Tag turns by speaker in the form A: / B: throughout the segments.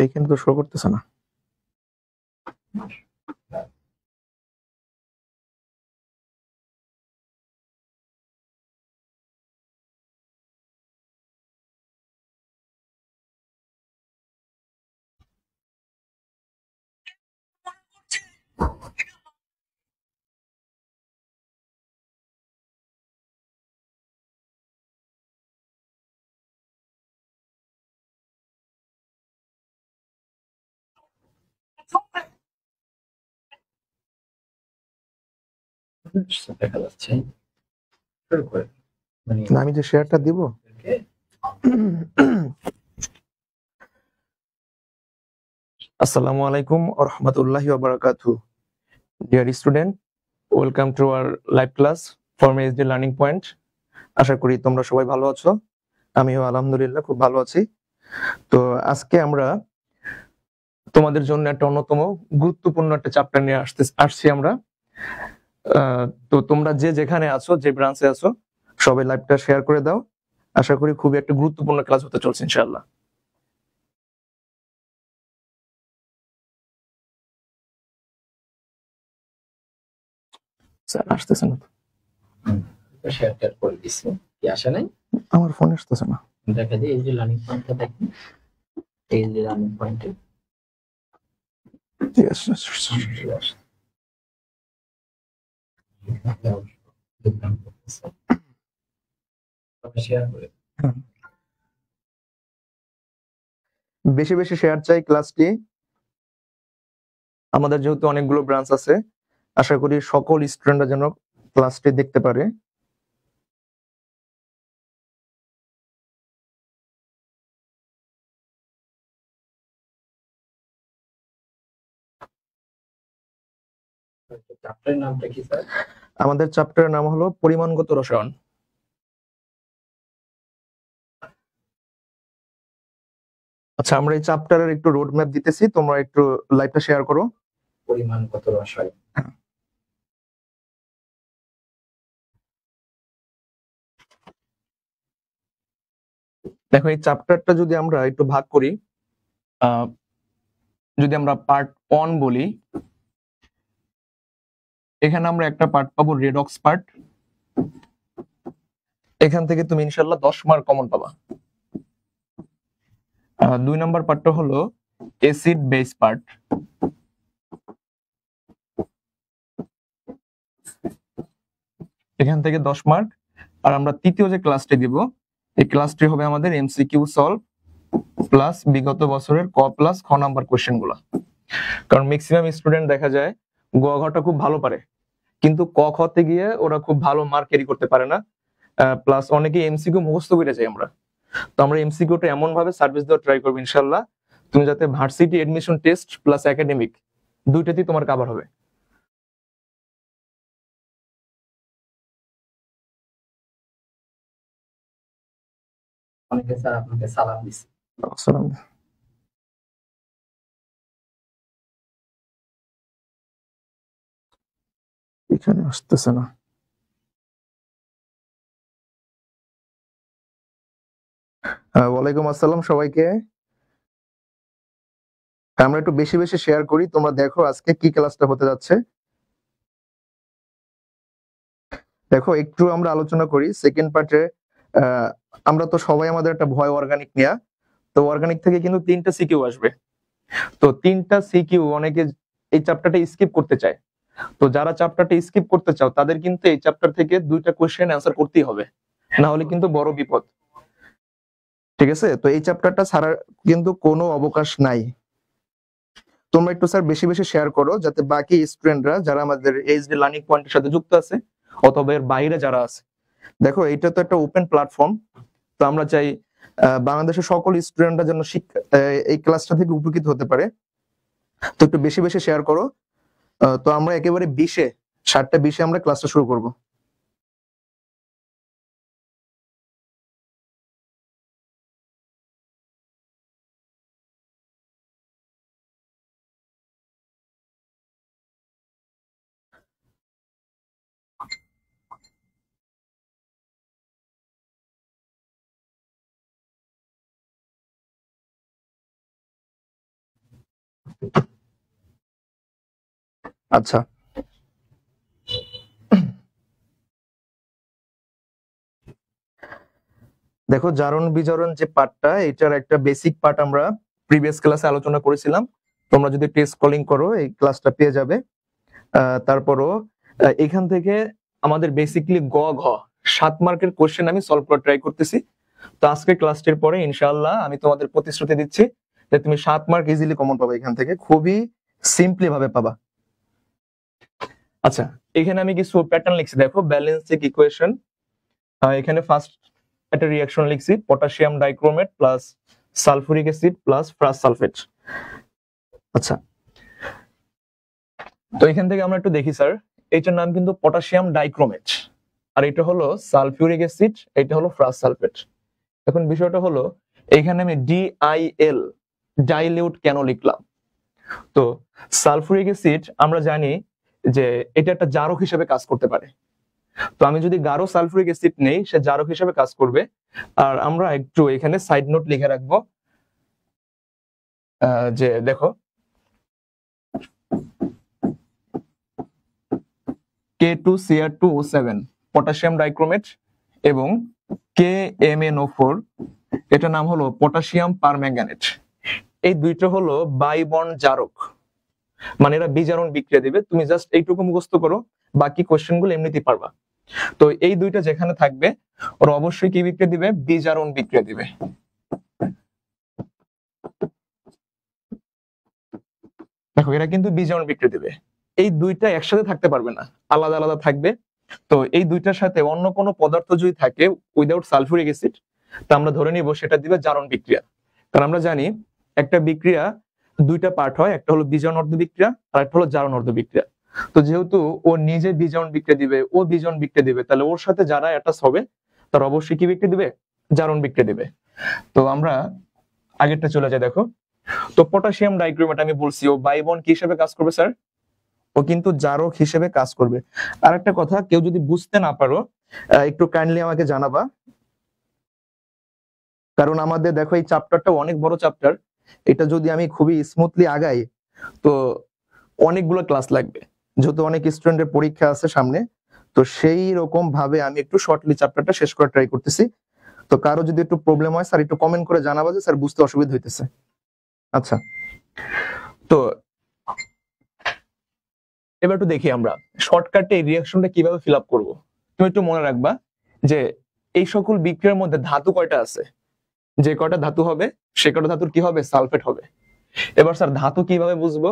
A: এইখানে তো শো করতেছে না।
B: দেখা যাচ্ছে
A: না, আমি যে শেয়ারটা দিব আসসালামু আলাইকুম ওয়া রাহমাতুল্লাহি ওয়া বারাকাতুহু। Dear student, welcome to our live class for SD learning point. আশা করি তোমরা সবাই ভালো আছো। আমিও আলহামদুলিল্লাহ খুব ভালো আছি। তো আজকে আমরা তোমাদের জন্য একটা অন্যতম গুরুত্বপূর্ণ একটা চ্যাপ্টার নিয়ে আসছি আমরা। তো তোমরা যে যেখানে আছো, যে ব্রাঞ্চে আছো, সবাই লাইভটা শেয়ার করে দাও। আশা করি খুবই একটা গুরুত্বপূর্ণ ক্লাস হতে চলছে ইনশাআল্লাহ। স্যার আসতেছে না,
B: শেয়ার টেয়ার করে দিচ্ছি, কি আসে নাই?
A: আমার ফোন আসতেছে না।
B: দেখা যায় এই যে লার্নিং পয়েন্টটা দেখেন, এই যে লার্নিং পয়েন্টে
A: ঠিক আছে।
B: শেয়ার করে
A: বেশি বেশি শেয়ার চাই ক্লাসটি। আমাদের যেহেতু অনেকগুলো ব্রাঞ্চ আছে, আশা করি সকল স্টুডেন্টরা যেন ক্লাসটি দেখতে পারে।
B: চ্যাপ্টারের নামটা কি স্যার?
A: আমাদের চ্যাপ্টারের নাম হলো পরিমাণগত রসায়ন। আচ্ছা, আমরা এই চ্যাপ্টারের একটু রোড ম্যাপ দিতেছি, তোমরা একটু লাইভটা শেয়ার করো।
B: পরিমাণগত রসায়ন।
A: দেখো, এই চ্যাপ্টারটা যদি আমরা একটু ভাগ করি, যদি আমরা পার্ট 1 বলি, এখানে আমরা একটা পার্ট পাবো রেডক্স পার্ট। এখান থেকে তুমি ইনশাআল্লাহ 10 মার্ক কমন পাবা। 2 নাম্বার পার্টটা হলো অ্যাসিড বেস পার্ট। এখান থেকে 10 মার্ক। আর আমরা তৃতীয় যে ক্লাসটি দিব, এই ক্লাসটি হবে আমাদের এমসিকিউ সলভ প্লাস বিগত বছরের ক প্লাস খ নাম্বার কোশ্চেন গুলা। কারণ ম্যাক্সিমাম স্টুডেন্ট দেখা যায় গ ঘটা খুব ভালো পারে, কিন্তু ক খতে গিয়ে ওরা খুব ভালো মার্ক ক্যারি করতে পারে না। প্লাস অনেকে এমসিকিউ মুখস্থ করে যায় আমরা। তো আমরা এমসিকিউটা এমন ভাবে সার্ভিস দেওয়ার ট্রাই করবো ইনশাআল্লাহ, তুমি যাতে varsity admission test plus academic দুইটাতেই তোমার কভার হবে।
B: অনেকে স্যার আপনাকে সালাম দিচ্ছে।
A: আসসালাম। এখানে আসতেছে না। ওয়ালাইকুম আসসালাম সবাইকে। আমরা একটু বেশি বেশি শেয়ার করি, তোমরা দেখো আজকে কি ক্লাসটা হতে যাচ্ছে। দেখো, একটু আমরা আলোচনা করি সেকেন্ড পার্টে। আমরা তো সবাই আমাদের একটা ভয় অর্গানিক নিয়ে, তো অর্গানিক থেকে কিন্তু 3টা সিকিউ আসবে। তো 3টা সিকিউ অনেকে এই চ্যাপ্টারটা স্কিপ করতে চায়। তো যারা চ্যাপ্টারটা স্কিপ করতে চাও তাদের কিন্তু এই চ্যাপ্টার থেকে 2টা কোশ্চেন অ্যান্সার করতেই হবে, না হলে কিন্তু বড় বিপদ। ঠিক আছে, তো এই চ্যাপ্টারটা ছাড়ার কিন্তু কোনো অবকাশ নাই। তোমরা একটু স্যার বেশি বেশি শেয়ার করো, যাতে বাকি স্টুডেন্টরা যারা আমাদের এইচডি লার্নিং পয়েন্টের সাথে যুক্ত আছে অথবা এর বাইরে যারা আছে, দেখো এটা তো একটা ওপেন প্ল্যাটফর্ম। তো আমরা চাই বাংলাদেশের সকল স্টুডেন্টরা যেন এই ক্লাসটা থেকে উপকৃত হতে পারে। তো একটু বেশি বেশি শেয়ার করো। তো আমরা একেবারে 7:20 আমরা ক্লাসটা শুরু করব। আচ্ছা, দেখো জারণ বিজারণ যে পার্টটা, এটার একটা বেসিক পার্ট আমরা প্রিভিয়াস ক্লাসে আলোচনা করেছিলাম। তোমরা যদি টেস্ট কলিং করো এই ক্লাসটা পেয়ে যাবে। তারপরও এখান থেকে আমাদের বেসিকলি গ ঘ 7 মার্কের কোশ্চেন আমি সলভ করার ট্রাই করতেছি। তো আজকে ক্লাসটির পরে ইনশাআল্লাহ আমি তোমাদের প্রতিশ্রুতি দিচ্ছি যে তুমি 7 মার্ক ইজিলি কমন পাবে, এখান থেকে খুবই সিম্পলি ভাবে পাবা। আচ্ছা, এখানে আমি কিছু প্যাটার্ন লিখছি, দেখো ব্যালেন্সিং ইকুয়েশন। এখানে ফার্স্ট একটা রিঅ্যাকশন লিখছি, potassium dichromate plus sulphuric acid plus ferrous sulphate. আচ্ছা, তো এখান থেকে আমরা একটু দেখি স্যার, এইটার নাম কিন্তু পটাশিয়াম ডাইক্রোমেট, আর এটা হলো সালফিউরিক অ্যাসিড, এটা হলো ফ্রাস সালফেট। এখন বিষয়টা হলো এখানে আমি DIL ডাইলিউট কেন লিখলাম? তো সালফুরিক অ্যাসিড আমরা জানি যে এটা একটা জারক হিসেবে কাজ করতে পারে। তো আমি যদি গাঢ় সালফুরিক অ্যাসিড নেই, সে জারক হিসেবে কাজ করবে। আর আমরা একটু এখানে সাইড নোট লিখে রাখবো যে দেখো K2Cr2O7 পটাশিয়াম ডাইক্রোমেট এবং KMnO4 এটা নাম হলো পটাশিয়াম পারম্যাঙ্গানেট। এই দুইটা হলো বাই বন্ড জারক, মানে এরা বিজারণ বিক্রিয়া দিবে। তুমি জাস্ট এইটুকু মুখস্থ করো, বাকি কোশ্চেন গুলো এমনিতেই পারবা। তো এই দুইটা যেখানে থাকবে ওরা অবশ্যই কি বিক্রিয়া দিবে? বিজারণ বিক্রিয়া দিবে। দেখো এরা কিন্তু বিজারণ বিক্রিয়া দিবে। এই দুইটা একসাথে থাকতে পারবে না, আলাদা আলাদা থাকবে। তো এই দুইটার সাথে অন্য কোনো পদার্থ যদি থাকে উইদাউট সালফুরিক অ্যাসিড, তা আমরা ধরে নিব সেটা দিবে জারণ বিক্রিয়া। কারণ আমরা জানি একটা বিক্রিয়া দুইটা পার্ট হয়, একটা হলো বিজারণ অর্ধ বিক্রিয়া আর একটা হলো জারণ অর্ধ বিক্রিয়া। তো যেহেতু ও নিজে বিজারণ বিক্রিয়া দিবে, ও বিজারণ বিক্রিয়া দিবে, তাহলে ওর সাথে যারা অ্যাটাচ হবে তার অবশ্যই কি বিক্রিয়া দিবে? জারণ বিক্রিয়া দিবে। তো আমরা আগেরটা চলে যাই, দেখো তো পটাশিয়াম ডাইক্রোমেট আমি বলছি ও বাই বন্ড কি হিসেবে কাজ করবে স্যার? ও কিন্তু জারক হিসেবে কাজ করবে। আর একটা কথা, কেউ যদি বুঝতে না পারো একটু কাইন্ডলি আমাকে জানাবা, কারণ আমাদের দেখো এই চ্যাপ্টারটা অনেক বড় চ্যাপ্টার। এটা যদি আমি খুবই স্মুথলি আগাই তো অনেকগুলো ক্লাস লাগবে, যেহেতু অনেক স্টুডেন্টের পরীক্ষা আছে সামনে। তো সেই রকম ভাবে আমি একটু শর্টলি চ্যাপ্টারটা শেষ করার ট্রাই করতেছি। তো কারো যদি একটু প্রবলেম হয় স্যার একটু কমেন্ট করে জানাবা যে স্যার বুঝতে অসুবিধা হইতেছে। আচ্ছা, তো এবার একটু দেখি আমরা শর্টকাটে এই রিঅ্যাকশনটা কিভাবে ফিল আপ করবো। তুমি একটু মনে রাখবা যে এই সকল বিক্রিয়ার মধ্যে ধাতু কয়টা আছে, যে কয়টা ধাতু হবে সে কয়টা ধাতুর কি হবে? সালফেট হবে। এবার স্যার ধাতু কিভাবে বুঝবো?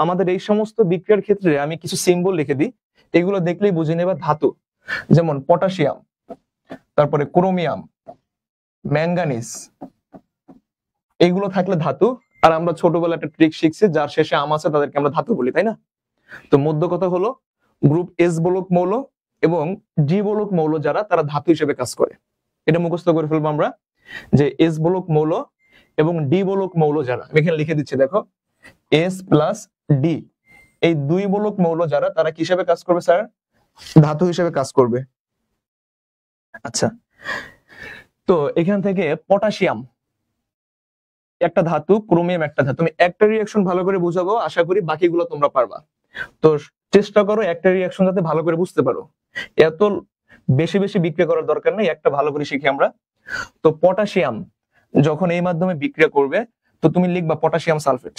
A: আমাদের এই সমস্ত বিক্রিয়ার ক্ষেত্রে আমি কিছু সিম্বল লিখে দিই, এগুলো দেখলেই বুঝে নেবা ধাতু। যেমন পটাশিয়াম, তারপরে ক্রোমিয়াম, ম্যাঙ্গানিজ, এইগুলো থাকলে ধাতু। আর আমরা ছোটবেলা একটা ট্রিক শিখছি, যার শেষে আম আছে তাদেরকে আমরা ধাতু বলি, তাই না? তো মধ্য কথা হলো গ্রুপ এস বলক মৌল এবং ডি বলক মৌল যারা, তারা ধাতু হিসেবে কাজ করে। এটা মুখস্থ করে ফেলবো আমরা যে এস বলক মৌল এবং ডি বলক মৌল যারা, আমি এখানে লিখে দিচ্ছি দেখো এস প্লাস ডি, এই দুই বলক মৌল যারা, তারা কি হিসেবে কাজ করবে স্যার? ধাতু হিসেবে কাজ করবে। আচ্ছা, তো এখান থেকে পটাশিয়াম একটা ধাতু, ক্রোমিয়াম একটা ধাতু। তুমি একটা রিঅ্যাকশন ভালো করে বুঝাবো, আশা করি বাকিগুলো তোমরা পারবা। তো চেষ্টা করো একটা রিঅ্যাকশন যাতে ভালো করে বুঝতে পারো, এত বেশি বেশি বিক্রিয়া করার দরকার নেই, একটা ভালো করে শিখি আমরা। তো পটাশিয়াম যখন এই মাধ্যমে বিক্রিয়া করবে তো তুমি লিখবা পটাশিয়াম সালফেট।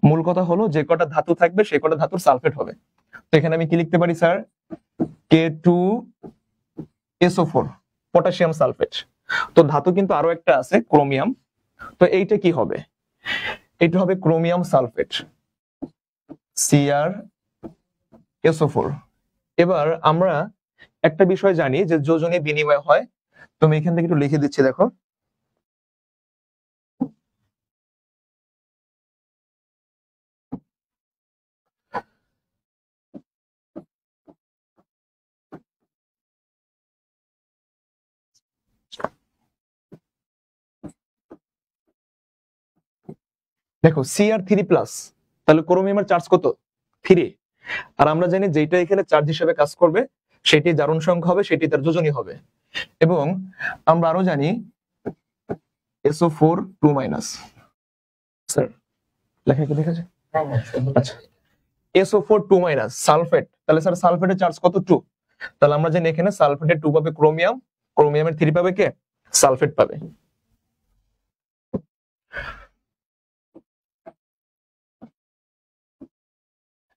A: মূল কথা হলো যে কটা ধাতু থাকবে সে কটা ধাতুর সালফেট হবে। তো এখানে আমি কি লিখতে পারি স্যার? K2SO4 potassium sulphate. তো ধাতু কিন্তু আরো একটা আছে ক্রোমিয়াম, তো এইটা কি হবে? এটা হবে ক্রোমিয়াম সালফেট CrSO4। এবার আমরা একটা বিষয় জানি যে যোজনী বিনিময় হয়, তো আমি এখান থেকে একটু লিখে দিচ্ছি দেখো দেখো Cr3+, তাহলে ক্রোমিয়ামের চার্জ কত? 3। আর আমরা জানি যেটা এখানে চার্জ হিসেবে কাজ করবে সেটি জারণ সংখ্যা হবে, সেটি তার যোজনী হবে। এবং আমরা আরো জানি SO4 2-। স্যার লেখা কি দেখা যায়?
B: হ্যাঁ হ্যাঁ সুন্দর।
A: আচ্ছা, SO4 2 মাইনাস সালফেট, তাহলে স্যার সালফেটের চার্জ কত 2, তাহলে আমরা জানি এখানে সালফেটের 2 পাবে ক্রোমিয়াম, ক্রোমিয়ামের 3 পাবে কে, সালফেট পাবে।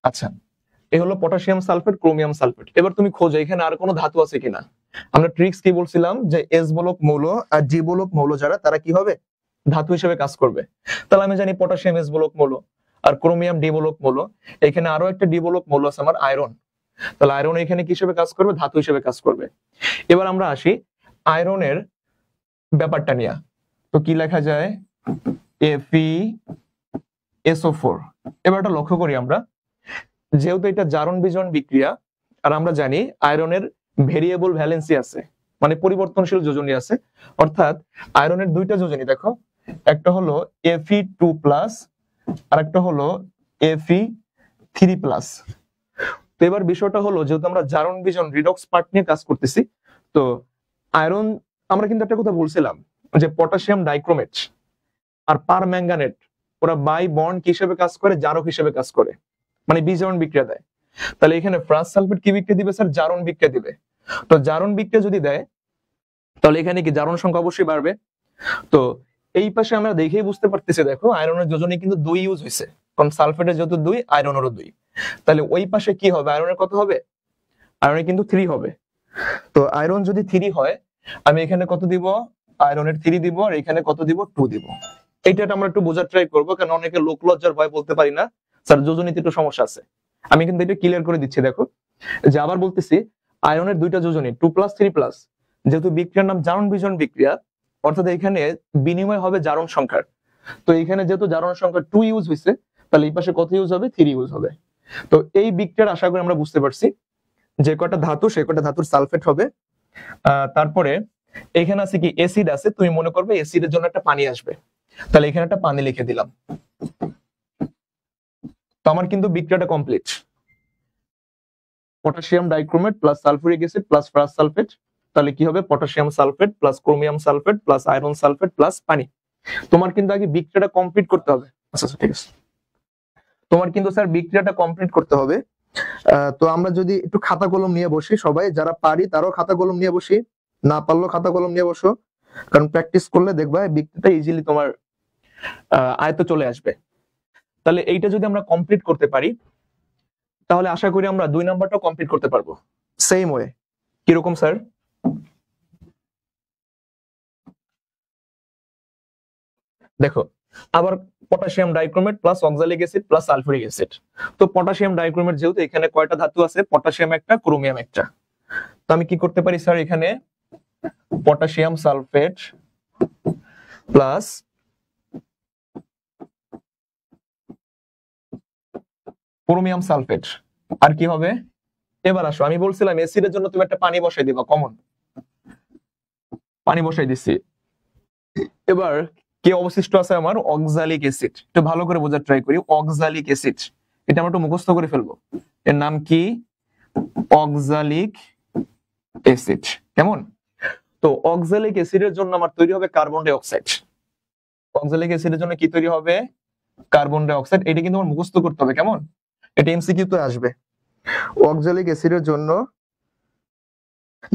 A: আচ্ছা, এই হলো পটাশিয়াম সালফেট, ক্রোমিয়াম সালফেট। এবার তুমি খোঁজো এখানে আর কোনো ধাতু আছে কিনা। আমরা ট্রিক্স কি বলছিলাম যে এস বলক মৌল আর জি বলক মৌল যারা, তারা কি হবে, ধাতু হিসেবে কাজ করবে। তাহলে আমি জানি পটাশিয়াম এস বলক মৌল আর ক্রোমিয়াম ডি বলক মৌল। এখানে আরো একটা ডি বলক মৌল আছে আমার আয়রন, তাহলে আয়রন এখানে কি হিসেবে কাজ করবে, ধাতু হিসেবে কাজ করবে। এবার আমরা আসি আয়রনের ব্যাপারটা নিয়ে। তো কি লেখা যায়, FeSO4। এবার এটা লক্ষ্য করি আমরা, যেহেতু এটা জারণ বিজারণ বিক্রিয়া, আর আমরা জানি আয়রনের ভেরিয়েবল ভ্যালেন্সি আছে, মানে পরিবর্তনশীল যোজনী আছে। অর্থাৎ আয়রনের দুইটা যোজনী দেখো, একটা হলো Fe2+ আর একটা হলো Fe3+। তো এবার বিষয়টা হলো, যেহেতু আমরা জারণ বিজারণ রিডক্স পার্ট নিয়ে কাজ করতেছি, তো আয়রন, আমরা কিন্তু একটা কথা বলছিলাম যে পটাশিয়াম ডাইক্রোমেট আর পারম্যাঙ্গানেট ওরা বাই বন্ড হিসেবে কাজ করে, জারক হিসেবে কাজ করে, মানে বিজারণ বিক্রিয়া দেয়। তাহলে এখানে ফ্রাস সালফেট কি বিক্রিয়া দিবে স্যার, জারণ বিক্রিয়া দিবে। তো জারণ বিক্রিয়া যদি দেয়, তাহলে এখানে কি জারণ সংখ্যা অবশ্যই বাড়বে। তো এই পাশে আমরা দেখেই বুঝতে পারতেছি, দেখো আয়রনের যোজনে কিন্তু 2 ইউজ হয়েছে, কারণ সালফেটের যত 2 আয়রনেরও 2। তাহলে ওই পাশে কি হবে, আয়রনের কত হবে, আয়রনের কিন্তু 3 হবে। তো আয়রন যদি 3 হয়, আমি এখানে কত দিব, আয়রনের 3 দিব, আর এখানে কত দিব, 2 দিব। এইটা আমরা একটু বোঝার ট্রাই করবো, কারণ অনেকে লোক লজ্জার ভয় বলতে পারি না স্যার যোজনীতে একটু সমস্যা আছে। আমি কিন্তু এটা ক্লিয়ার করে দিচ্ছি, দেখো যে আবার বলতেছি আয়রনের দুইটা যোজনী 2+, 3+, যেহেতু বিক্রিয়ার নাম জারণ বিজারণ বিক্রিয়া, অর্থাৎ এখানে বিনিময় হবে জারণ সংখ্যার। তো এখানে যেহেতু জারণ সংখ্যা 2 ইউজ হয়েছে, তাহলে এই পাশে কত ইউজ হবে, 3 ইউজ হবে। তো এই বিক্রিয়ার আশা করি আমরা বুঝতে পারছি, যে কটা ধাতু সে কটা ধাতুর সালফেট হবে। তারপরে এখানে আছে কি, অ্যাসিড আছে, তুমি মনে করবে অ্যাসিডের জন্য একটা পানি আসবে, তাহলে এখানে একটা পানি লিখে দিলাম। তো আমার কিন্তু বিক্রিয়াটা complete, potassium dichromate plus sulphuric acid plus ferrous sulphate, তাহলে কি হবে, potassium sulphate plus chromium sulphate plus iron sulphate plus পানি। তোমার কিন্তু আগে বিক্রিয়াটা কমপ্লিট করতে হবে। আচ্ছা ঠিক আছে, তোমার কিন্তু স্যার বিক্রিয়াটা কমপ্লিট করতে হবে। তো আমরা যদি একটু খাতা কলম নিয়ে বসি, সবাই যারা পারি তারাও খাতা কলম নিয়ে বসি, না পারলেও খাতা কলম নিয়ে বসো, কারণ প্র্যাকটিস করলে দেখবা বিক্রিয়াটা ইজিলি তোমার আয়ত্তে চলে আসবে। তাহলে এইটা যদি আমরা কমপ্লিট করতে পারি, তাহলে আশা করি আমরা 2 নাম্বারটাও কমপ্লিট করতে পারবো সেম ওয়ে। কিরকম স্যার, দেখো আবার potassium dichromate plus oxalic acid plus sulphuric acid. তো পটাশিয়াম ডাইক্রোমেট যেহেতু, এখানে কয়টা ধাতু আছে, পটাশিয়াম একটা, ক্রোমিয়াম একটা। তো আমি কি করতে পারি স্যার, এখানে potassium sulphate plus chromium sulphate, আর কি হবে, এবার আসো আমি বলছিলাম অ্যাসিডের জন্য তুমি একটা পানি বসাই দিবা, কমন পানি বসাই দিছি। এবার কি অবশিষ্ট আছে আমার, অক্সালিক অ্যাসিড। একটু ভালো করে বোঝার ট্রাই করি, অক্সালিক অ্যাসিড, এটা আমরা একটু মুখস্থ করে ফেলবো। এর নাম কি, অক্সালিক অ্যাসিড। কেমন, তো অক্সালিক অ্যাসিডের জন্য আমার তৈরি হবে কার্বন ডাই অক্সাইড। অক্সালিক অ্যাসিডের জন্য কি তৈরি হবে, কার্বন ডাই অক্সাইড। এটা কিন্তু আমার মুখস্থ করতে হবে, কেমন, এটা এমসিকিউ তে আসবে। অক্সালিক অ্যাসিডের জন্য,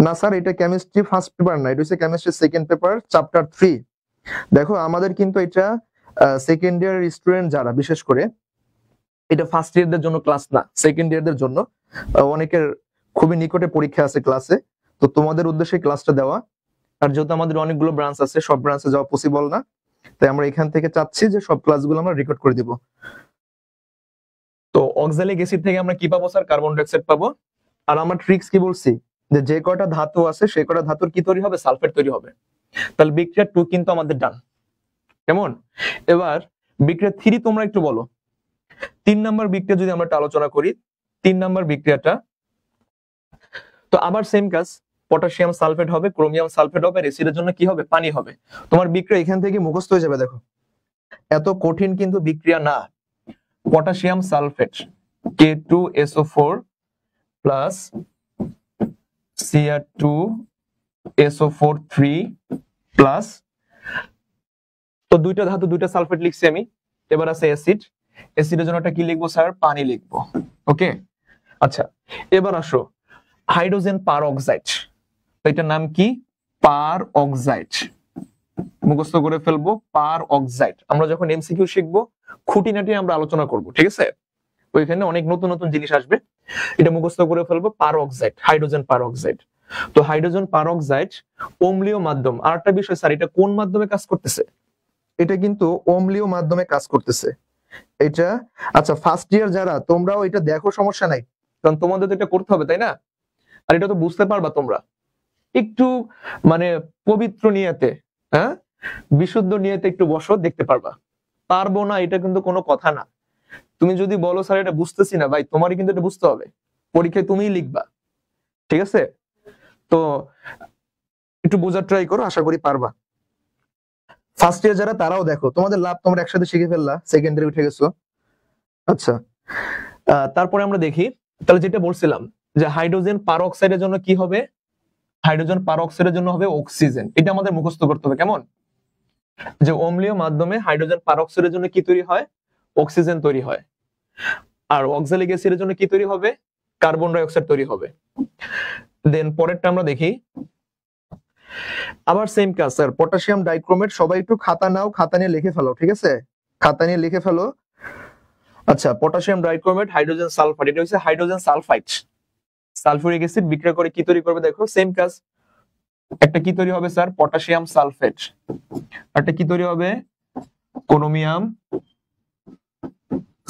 A: না স্যার এটা কেমিস্ট্রি ফার্স্ট পেপার না, এটা হচ্ছে কেমিস্ট্রি সেকেন্ড পেপার চ্যাপ্টার 3। দেখো আমাদের কিন্তু এটা সেকেন্ড ইয়ার স্টুডেন্ট যারা, বিশেষ করে এটা ফার্স্ট ইয়ারদের জন্য ক্লাস না, সেকেন্ড ইয়ারদের জন্য। অনেকের খুবই নিকটে পরীক্ষা আছে ক্লাসে, তো তোমাদের উদ্দেশ্যে ক্লাসটা দেওয়া। আর যেহেতু আমাদের অনেকগুলো ব্রাঞ্চ আছে, সব ব্রাঞ্চে যাওয়া পসিবল না, তাই আমরা এখান থেকে চাচ্ছি যে সব ক্লাসগুলো আমরা রেকর্ড করে দিব। তো অক্সালিক অ্যাসিড থেকে আমরা কি পাবো স্যার, কার্বন ডাই অক্সাইড পাবো। আর আমার ট্রিক্স কি বলছি, যে যে কয়টা ধাতু আছে সেই কয়টা ধাতুর কি তৈরি হবে, সালফেট তৈরি হবে। তাহলে বিক্রিয়া 2 কিন্তু আমাদের ডান, কেমন। এবার বিক্রিয়া 3 তোমরা একটু বলো। 3 নাম্বার বিক্রিয়া যদি আমরা আলোচনা করি, 3 নাম্বার বিক্রিয়াটা তো আবার সেম কাজ, পটাশিয়াম সালফেট হবে, ক্রোমিয়াম সালফেট হবে, অ্যাসিডের জন্য কি হবে, পানি হবে। তোমার বিক্রিয়া এখান থেকে মুখস্থ হয়ে যাবে, দেখো এত কঠিন কিন্তু বিক্রিয়া না। Potassium sulphate K2SO4 plus Cr2SO4 3 plus, তো দুইটা ধাতু দুইটা সালফেট লিখছি আমি। এবার আছে অ্যাসিড, অ্যাসিডের জন্য একটা কি লিখবো স্যার, পানি লিখবো। ওকে, আচ্ছা এবার আসো হাইড্রোজেন পার অক্সাইড, এটার নাম কি, পার অক্সাইড, মুখস্থ করে ফেলবো পার অক্সাইড। আমরা যখন এমসিকিউ শিখবো খুঁটিনাটি আমরা আলোচনা করব, ঠিক আছে, ওইখানে অনেক নতুন নতুন জিনিস আসবে, এটা মুখস্থ করে ফেলবো পার অক্সাইড, হাইড্রোজেন পার অক্সাইড। তো হাইড্রোজেন পার অক্সাইড অম্লীয় মাধ্যম। আর একটা বিষয় স্যার, এটা কোন মাধ্যমে কাজ করতেছে, এটা কিন্তু অম্লীয় মাধ্যমে কাজ করতেছে এটা। আচ্ছা ফার্স্ট ইয়ার যারা, তোমরাও এটা দেখো, সমস্যা নাই, কারণ তোমাদের তো এটা করতে হবে তাই না, আর এটা তো বুঝতে পারবা তোমরা একটু মানে পবিত্র নিয়তে, হ্যাঁ বিশুদ্ধ নিয়তে একটু বসো, দেখতে পারবা। পারবো না এটা কিন্তু কোনো কথা না। তুমি যদি বলো স্যার এটা বুঝতেছি না, ভাই তোমারই কিন্তু এটা বুঝতে হবে, পরীক্ষায় তুমিই লিখবা, ঠিক আছে। তো একটু বোঝার ট্রাই করো, আশা করি পারবা। ফার্স্ট ইয়ার যারা তারাও দেখো, তোমাদের লাভ, তোমরা একসাথে শিখে ফেললা, সেকেন্ডারি উঠে গেছো। আচ্ছা তারপরে আমরা দেখি, তাহলে যেটা বলছিলাম যে হাইড্রোজেন পার অক্সাইডের জন্য কি হবে, হাইড্রোজেন পার অক্সাইডের জন্য হবে অক্সিজেন। এটা আমাদের মুখস্থ করতে হবে, কেমন, যে অম্লীয় মাধ্যমে হাইড্রোজেন পার অক্সাইডের জন্য কি তৈরি হয়, অক্সিজেন তৈরি হয়। আর অক্সালিক অ্যাসিডের জন্য কি তৈরি হবে, কার্বন ডাই অক্সাইড তৈরি হবে। দেন পরেরটা আমরা দেখি, আবার সেম কাজ স্যার, পটাশিয়াম ডাইক্রোমেট। সবাই একটু খাতা নাও, খাতা নিয়ে লিখে ফেলো, ঠিক আছে, খাতা নিয়ে লিখে ফেলো। আচ্ছা পটাশিয়াম ডাইক্রোমেট, হাইড্রোজেন সালফাইড, এটা হচ্ছে হাইড্রোজেন সালফাইড। সালফিউরিক অ্যাসিড বিক্রিয়া করে কি তৈরি করবে, দেখো সেম কাজ, একটা কি তৈরি হবে স্যার, পটাশিয়াম সালফেট, একটা কি তৈরি হবে, ক্রোমিয়াম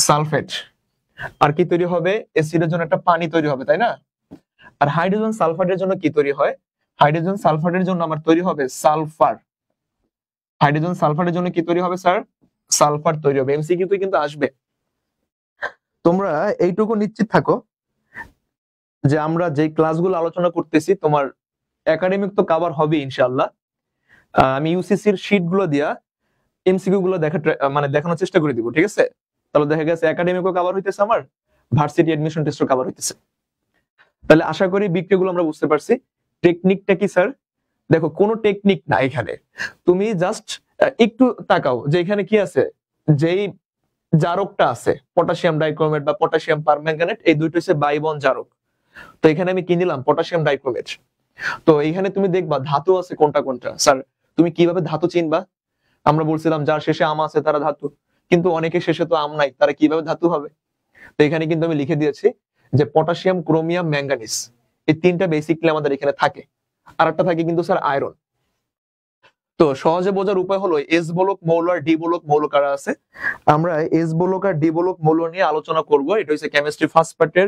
A: সালফেট, আর কি তৈরি হবে, অ্যাসিডের জন্য একটা পানি তৈরি হবে, তাই না। আর হাইড্রোজেন সালফাইডের জন্য কি তৈরি হয়, হাইড্রোজেন সালফাইডের জন্য আমার তৈরি হবে সালফার। হাইড্রোজেন সালফারের জন্য কি তৈরি হবে স্যার, সালফার তৈরি হবে। এমসিকিউ তে কিন্তু আসবে, তোমরা এইটুকু নিশ্চিত থাকো যে আমরা যে ক্লাসগুলো আলোচনা করতেছি তোমার একাডেমিক তো কভার হবে ইনশাআল্লাহ। আমি ইউসিসির শীট গুলো দিয়া এমসিকিউ গুলো মানে দেখানোর চেষ্টা করে দিব, ঠিক আছে। তাহলে দেখা গেছে একাডেমিকও কভার হইতেছে, আমার ভার্সিটি এডমিশন টেস্টও কভার হইতেছে। তাহলে আশা করি বিক্রিয়াগুলো আমরা বুঝতে পারছি। টেকনিকটা কি স্যার, দেখো কোনো টেকনিক না এখানে, তুমি জাস্ট একটু তাকাও যে এখানে কি আছে, যেই জারকটা আছে পটাশিয়াম ডাইক্রোমেট বা পটাশিয়াম পারম্যাঙ্গানেট, এই দুইটা হচ্ছে বাই বন্ড জারক। তো এখানে আমি কি নিলাম, পটাশিয়াম ডাইক্রোমেট। তো এইখানে তুমি দেখবা ধাতু আছে কোনটা কোনটা। স্যার তুমি কিভাবে ধাতু চিনবা, আমরা বলছিলাম যার শেষে আম আছে তারা ধাতু, কিন্তু অনেকের শেষে তো আম নাই, তারা কিভাবে ধাতু হবে। তো এখানে কিন্তু আমি লিখে দিয়েছি যে পটাশিয়াম, ক্রোমিয়াম, ম্যাঙ্গানিজ, এই তিনটা বেসিকলি আমাদের এখানে থাকে। আর একটা থাকে কিন্তু স্যার আয়রন। তো সহজে বোঝার উপায় হলো এস বলক মৌল আর ডি বলক মৌল কারা আছে, আমরা এস বলক আর ডি বলক মৌল নিয়ে আলোচনা করব। এটা হচ্ছে কেমিস্ট্রি ফার্স্ট পার্টের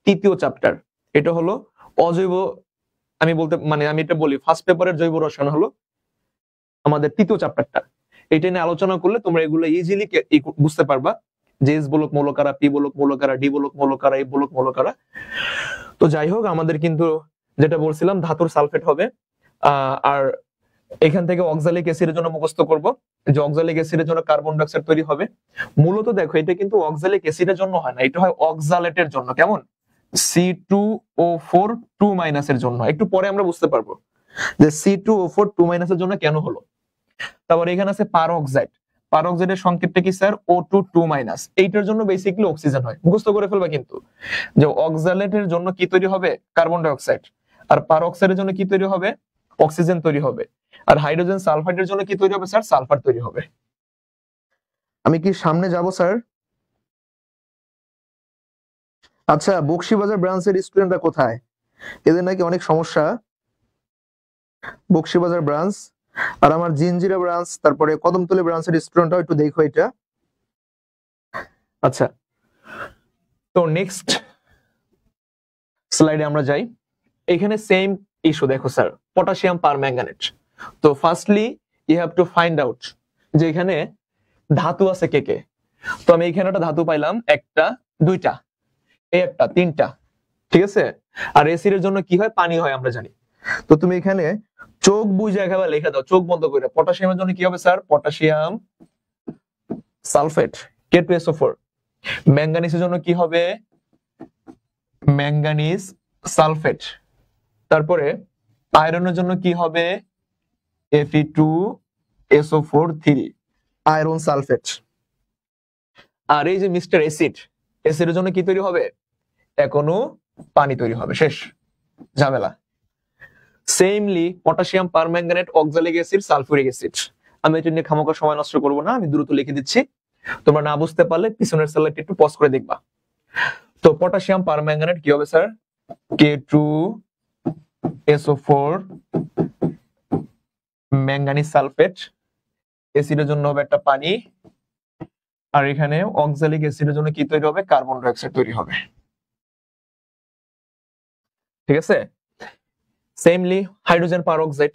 A: তৃতীয় চ্যাপ্টার। এটা হলো অজৈব, আমি বলতে মানে আমি এটা বলি ফার্স্ট পেপারের জৈব রসায়ন হলো আমাদের তৃতীয় চ্যাপ্টারটা। এটা নিয়ে আলোচনা করলে তোমরা এগুলো ইজিলি বুঝতে পারবা যে এস বলক মৌল কারা, পি বলক মৌল কারা, ডি বলক মৌল কারা, এই বলক মৌল কারা। তো যাই হোক, আমাদের কিন্তু যেটা বলছিলাম ধাতুর সালফেট হবে। আর এখান থেকে অক্সালিক অ্যাসিডের জন্য মুখস্থ করব যে অক্সালিক অ্যাসিডের জন্য কার্বন ডাই অক্সাইড তৈরি হবে। মূলত দেখো এটা কিন্তু অক্সালিক অ্যাসিডের জন্য হয় না, এটা হয় অক্সালেটের জন্য, কেমন, C2O4 2- এর জন্য। একটু পরে আমরা বুঝতে পারবো যে C2O4 2- এর জন্য কেন হলো। তারপর এখানে আছে পার অক্সাইড, পার অক্সাইডের সংকেতটা কি স্যার, O2 2-। এইটার জন্য বেসিক্যালি অক্সিজেন হয়, মুখস্থ করে ফেলবা কিন্তু যে অক্সালেটের জন্য কি তৈরি হবে, কার্বন ডাই অক্সাইড, আর পার অক্সাইডের জন্য কি তৈরি হবে, অক্সিজেন তৈরি হবে। আর হাইড্রোজেন সালফাইডের জন্য কি তৈরি হবে স্যার, সালফার তৈরি হবে। আমি কি সামনে যাব স্যার? আচ্ছা বকশীবাজার ব্রাঞ্চের স্টুডেন্টরা কোথায়, এদের নাকি অনেক সমস্যা। বকশীবাজার ব্রাঞ্চ আর আমার জিনজিরা ব্রাঞ্চ, তারপরে কদমতলী ব্রাঞ্চের স্টুডেন্টরাও একটু দেখো এটা। আচ্ছা তো নেক্সট স্লাইডে আমরা যাই। এখানে সেম ইস্যু দেখো স্যার, পটাশিয়াম পারম্যাঙ্গানেট। তো firstly you have to find out যে এখানে ধাতু আছে কে কে। তো আমি এখানে একটা ধাতু পাইলাম, একটা, দুইটা, এই একটা, তিনটা, ঠিক আছে। আর এসিড এর জন্য কি হয়, পানি হয়, আমরা জানি। তো তুমি এখানে চোখ বুঝে একেবারে লিখে দাও, চোখ বন্ধ করে। পটাশিয়ামের জন্য কি হবে স্যার, পটাশিয়াম সালফেট, K2SO4। ম্যাঙ্গানিজের জন্য কি হবে, ম্যাঙ্গানিজ সালফেট। তারপরে আয়রনের জন্য কি হবে, Fe2SO4 3, আয়রন সালফেট। আর এই যে মিস্টার অ্যাসিড, অ্যাসিডের জন্য কি তৈরি হবে? এখনো পানি তৈরি হবে, শেষ ঝামেলা। সেমলি potassium permanganate, oxalic acid, sulphuric acid. আমি এটা নিয়ে খামোখা সময় নষ্ট করবো না, আমি দ্রুত লিখে দিচ্ছি, তোমরা না বুঝতে পারলে পিছনের স্লাইডটা একটু পজ করে দেখবা। তো পটাশিয়াম পারম্যাঙ্গানেট কি হবে স্যার? K2SO4 ম্যাঙ্গানিজ সালফেট, অ্যাসিডের জন্য হবে একটা পানি, আর এখানে অক্সালিক অ্যাসিডের জন্য কি তৈরি হবে? কার্বন ডাই অক্সাইড তৈরি হবে, ঠিক আছে। সেমলি হাইড্রোজেন পারঅক্সাইড,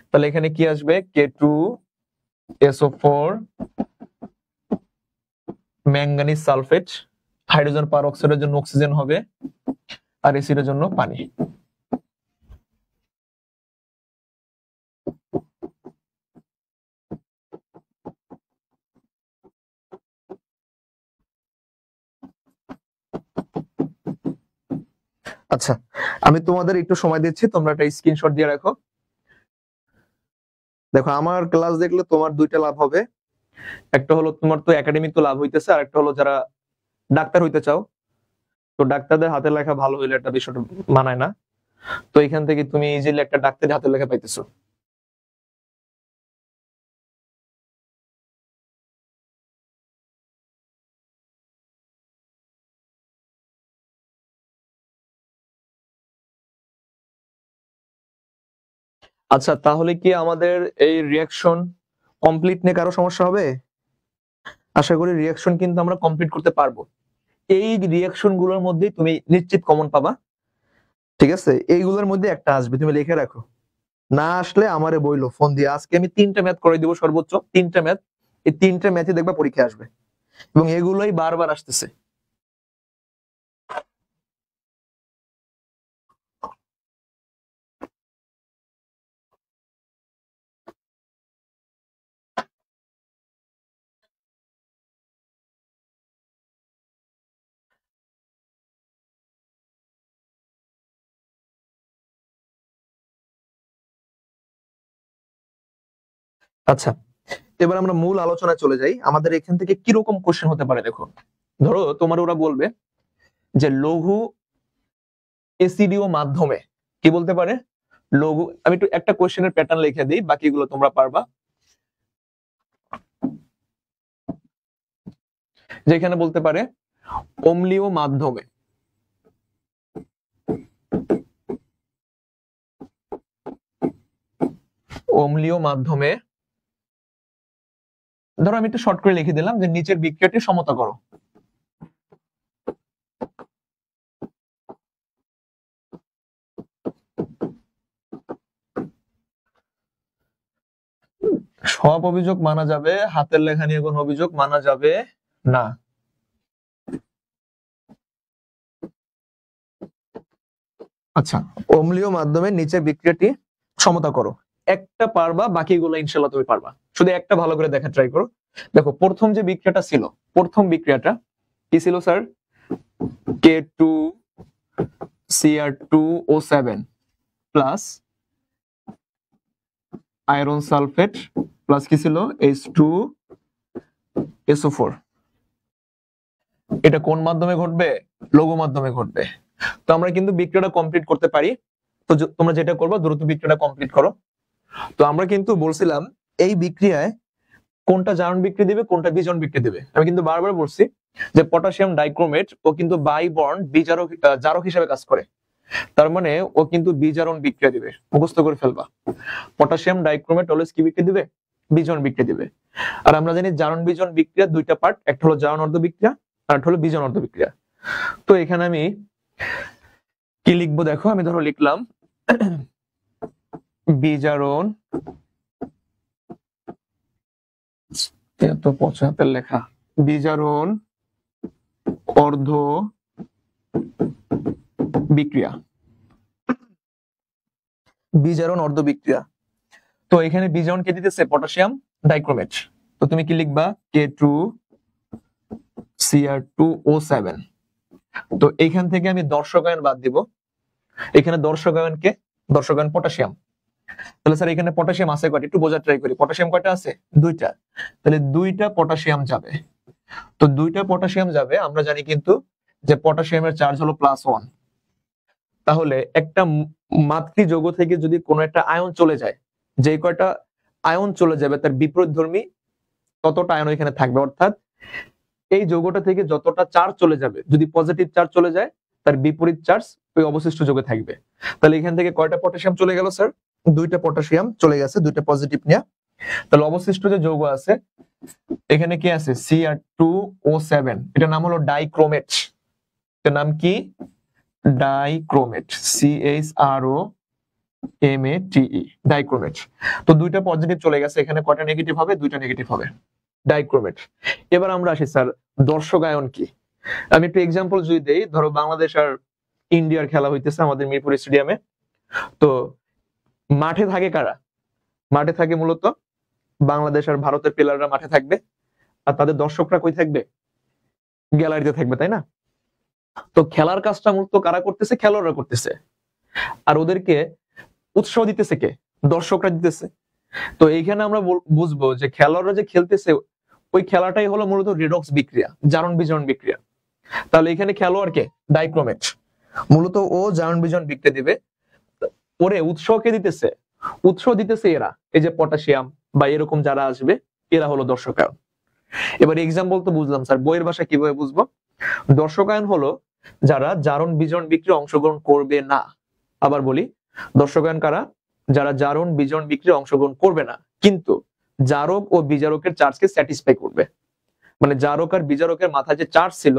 A: তাহলে এখানে কি আসবে? K2SO4 ম্যাঙ্গানিজ সালফেট, হাইড্রোজেন পারঅক্সাইডের জন্য অক্সিজেন হবে, আর অ্যাসিডের জন্য পানি। আচ্ছা, আমি তোমাদের একটু সময় দিচ্ছি, তোমরা একটা স্ক্রিনশট দিয়ে রাখো। দেখো, আমার ক্লাস দেখলে তোমার দুইটা লাভ হবে। একটা হলো তোমার তো একাডেমিক তো লাভ হইতেছে, আর একটা হলো যারা ডাক্তার হইতে চাও, তো ডাক্তারদের হাতের লেখা ভালো হইলে একটা বিষয়টা মানায় না, তো এখান থেকে তুমি ইজিলি একটা ডাক্তারের হাতের লেখা পাইতেছো। আচ্ছা, তাহলে কি আমাদের এই রিয়াকশন কমপ্লিট নিয়ে কারো সমস্যা হবে? আশা করি রিয়াকশন কিন্তু আমরা কমপ্লিট করতে পারবো। এই রিয়াকশন গুলোর মধ্যে তুমি নিশ্চিত কমন পাবা, ঠিক আছে। এইগুলোর মধ্যে একটা আসবে, তুমি লিখে রাখো। না আসলে আমারে বইলো ফোন দিয়ে, আজকে আমি 3টা ম্যাথ করে দিব, সর্বোচ্চ 3টা ম্যাথ। এই 3টা ম্যাথই দেখবা পরীক্ষা আসবে, এবং এগুলোই বারবার আসতেছে। আচ্ছা, এবার আমরা মূল আলোচনায় চলে যাই। আমাদের এখান থেকে কিরকম কোশ্চেন হতে পারে দেখো। ধরো তোমার ওরা বলবে যে লঘু এসিডিও মাধ্যমে কি বলতে পারে? লঘু, আমি একটু একটা কোশ্চেনের প্যাটার্ন লিখে দিই, বাকিগুলো তোমরা পারবা। যেখানে বলতে পারে অম্লীয় মাধ্যমে, অম্লীয় মাধ্যমে ধরো আমি একটু শর্ট করে লিখে দিলাম যে নিচের বিক্রিয়াটি সমতা করো। সব অভিযোগ মানা যাবে, হাতের লেখা নিয়ে কোন অভিযোগ মানা যাবে না। আচ্ছা, অম্লীয় মাধ্যমে নিচের বিক্রিয়াটি সমতা করো। একটা পারবা, বাকিগুলো ইনশাল্লাহ তুমি পারবা, শুধু একটা ভালো করে দেখা ট্রাই করো। দেখো, প্রথম যে বিক্রিয়াটা ছিল, প্রথম বিক্রিয়াটা কি ছিল sir? K2Cr2O7 plus iron sulphate plus কি ছিল? H2SO4। এটা কোন মাধ্যমে ঘটবে? লঘু মাধ্যমে ঘটবে। তো আমরা কিন্তু বিক্রিয়াটা কমপ্লিট করতে পারি। তো তোমরা যেটা করবে, দ্রুত বিক্রিয়াটা কমপ্লিট করো। তো আমরা কিন্তু বলছিলাম এই বিক্রিয়ায় কোনটা জারণ বিক্রিয়া দিবে, কোনটা বিজারণ বিক্রিয়া দিবে। আমি কিন্তু বারবার বলছি যে পটাশিয়াম ডাইক্রোমেট ও কিন্তু বাই বন্ড বিজারক জারক হিসেবে কাজ করে, তার মানে ও কিন্তু বিজারণ বিক্রিয়া দিবে। মুখস্থ করে ফেলবা, পটাশিয়াম ডাইক্রোমেট অলওয়েজ কি বিক্রিয়া দিবে? বিজারণ বিক্রিয়া দিবে। আর আমরা জানি জারণ বিজারণ বিক্রিয়া দুইটা পার্ট, একটা হলো জারণ অর্ধ বিক্রিয়া আর একটা হলো বিজারণ অর্ধ বিক্রিয়া। তো এখানে আমি কি লিখবো দেখো, আমি ধরো লিখলাম বিজারণ, এত পচা হাতের লেখা, বিজারণ অর্ধ বিক্রিয়া, বিজারণ অর্ধ বিক্রিয়া। তো এখানে বিজারণ কে দিতেছে? Potassium dichromate. তো তুমি কি লিখবা? K2Cr2O7। তো এখান থেকে আমি দর্শকায়ন বাদ দিব। এখানে দর্শকায়ন কে? দর্শকায়ন পটাশিয়াম। তাহলে স্যার এখানে পটাশিয়াম আছে কয়টা? একটু বোঝার ট্রাই করি। পটাশিয়াম কয়টা আছে? দুইটা। তাহলে দুইটা পটাশিয়াম যাবে। তো দুইটা পটাশিয়াম যাবে, আমরা জানি কিন্তু যে পটাশিয়ামের চার্জ হলো +1। তাহলে একটা মাতৃ যৌগ থেকে যদি কোনো একটা আয়ন চলে যায়, যে কয়টা আয়ন চলে যাবে তার বিপরীতধর্মী ততটা আয়ন এখানে থাকবে, অর্থাৎ এই যৌগটা থেকে যতটা চার্জ চলে যাবে, যদি পজিটিভ চার্জ চলে যায় তার বিপরীত চার্জ ওই অবশিষ্ট যৌগে থাকবে। তাহলে এখান থেকে কয়টা পটাশিয়াম চলে গেল স্যার? দুইটা পটাশিয়াম চলে গেছে, দুইটা পজিটিভ নিয়ে। তাহলে অবশিষ্ট যে যৌগ আছে এখানে কি আছে? Cr2O7, এটার নাম হলো ডাইক্রোমেট। এটার নাম কি? Dichromate, CHROMATE, dichromate. তো দুইটা পজিটিভ চলে গেছে, এখানে কয়টা নেগেটিভ হবে? দুইটা নেগেটিভ হবে, ডাইক্রোমেট। এবার আমরা আসি স্যার দর্শকায়ন কি। আমি একটু এক্সাম্পল যদি দেই, ধরো বাংলাদেশ আর ইন্ডিয়ার খেলা হইতেছে আমাদের মিরপুর স্টেডিয়ামে। তো মাঠে থাকে কারা? মাঠে থাকে মূলত বাংলাদেশ আর ভারতের প্লেয়াররা মাঠে থাকবে, আর তাদের দর্শকরা কই থাকবে? গ্যালারিতে থাকবে, তাই না? তো খেলার কাজটা মূলত কারা করতেছে? খেলোয়াড়রা করতেছে। আর ওদেরকে উৎসাহ দিতেছে কে? দর্শকরা দিতেছে। তো এইখানে আমরা বুঝবো যে খেলোয়াড়রা যে খেলতেছে ওই খেলাটাই হলো মূলত রেডক্স বিক্রিয়া, জারণ বিজারণ বিক্রিয়া। তাহলে এখানে খেলোয়াড়কে ডাইক্রোমেট, মূলত ও জারণ বিজারণ বিক্রিয়া দিবে। ওরে উৎসাহ কে দিতেছে? উৎসাহ দিতেছে এরা, এই যে পটাশিয়াম বা এরকম যারা আসবে এরা হলো দর্শকায়ন। এবার এক্সাম্পল তো বুঝলাম স্যার, বইয়ের ভাষা কিভাবে বুঝবো? দর্শকায়ন হলো যারা জারণ বিজারণ বিক্রিয়া অংশগ্রহণ করবে না। আবার বলি, দর্শকায়ন কারা? যারা জারণ বিজারণ বিক্রিয়া অংশগ্রহণ করবে না, কিন্তু জারক ও বিজারকের চার্জকে স্যাটিসফাই করবে। মানে জারক আর বিজারকের মাথায় যে চার্জ ছিল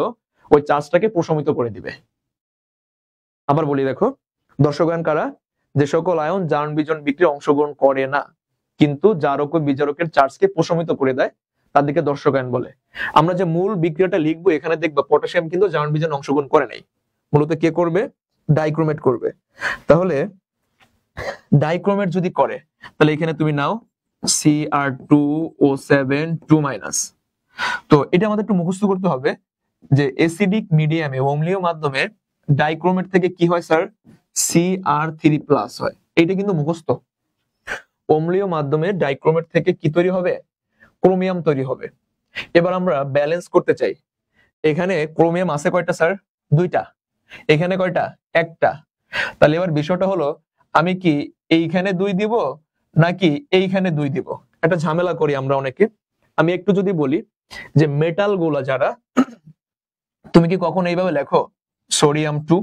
A: ওই চার্জটাকে প্রশমিত করে দিবে। আবার বলি, দেখো, দর্শকায়ন কারা? যে সকল আয়ন জারণ বিজারণ বিক্রিয়া অংশগ্রহণ করে না কিন্তু জারক ও বিজারকের চার্জকে প্রশমিত করে দেয়, তাদেরকে দর্শকায়ন বলে। আমরা যে মূল বিক্রিয়াটা লিখবো এখানে দেখবা পটাশিয়াম কিন্তু জারণ বিজারণ অংশগ্রহণ করে নাই, মূলত কে করবে? ডাইক্রোমেট করবে। তাহলে ডাইক্রোমেট যদি করে তাহলে এখানে তুমি নাও Cr2O7 2-। তো এটা আমাদের একটু মুখস্থ করতে হবে যে এসিডিক মিডিয়ামে অম্লীয় মাধ্যমে ডাইক্রোমেট থেকে কি হয় স্যার? Cr3+ হয়। এটা কিন্তু মুখস্থ। অম্লীয় মাধ্যমে ডাইক্রোমেট থেকে কি তৈরি হবে? ক্রোমিয়াম তৈরি হবে। এবার আমরা ব্যালেন্স করতে চাই, এখানে ক্রোমিয়াম আছে কয়টা স্যার? দুইটা। এখানে কয়টা? একটা। তাহলে এবার বিষয়টা হলো আমি কি এইখানে 2 দিব নাকি এইখানে 2 দিব? একটা ঝামেলা করি আমরা অনেকে। আমি একটু যদি বলি যে মেটাল গুলা যারা, তুমি কি কখনো এইভাবে লেখো সোডিয়াম 2?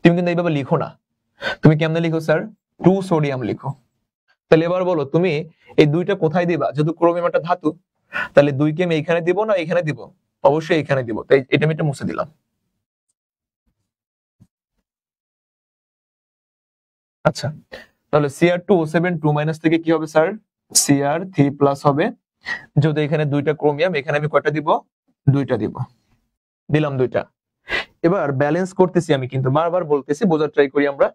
A: তুমি কিন্তু এইভাবে লিখো না। তুমি কেমনে লিখো স্যার? 2 সোডিয়াম লিখো। তাহলে এবার বলো তুমি এই দুইটা কোথায় দিবা? যেহেতু ক্রোমিয়াম একটা ধাতু, তাহলে 2 কে আমি এইখানে দিব না এইখানে দিব? অবশ্যই এইখানে দিব। তাই এটা আমি একটু মুছে দিলাম। আচ্ছা, তাহলে Cr2O7 2- থেকে কি হবে স্যার? Cr3+ হবে। যদি এখানে দুইটা ক্রোমিয়াম, এখানে আমি কয়টা দিব? দুইটা দিব। দিলাম দুইটা। এবার ব্যালেন্স করতেছি, আমি কিন্তু বারবার বলতেছি, বোঝার ট্রাই করি আমরা।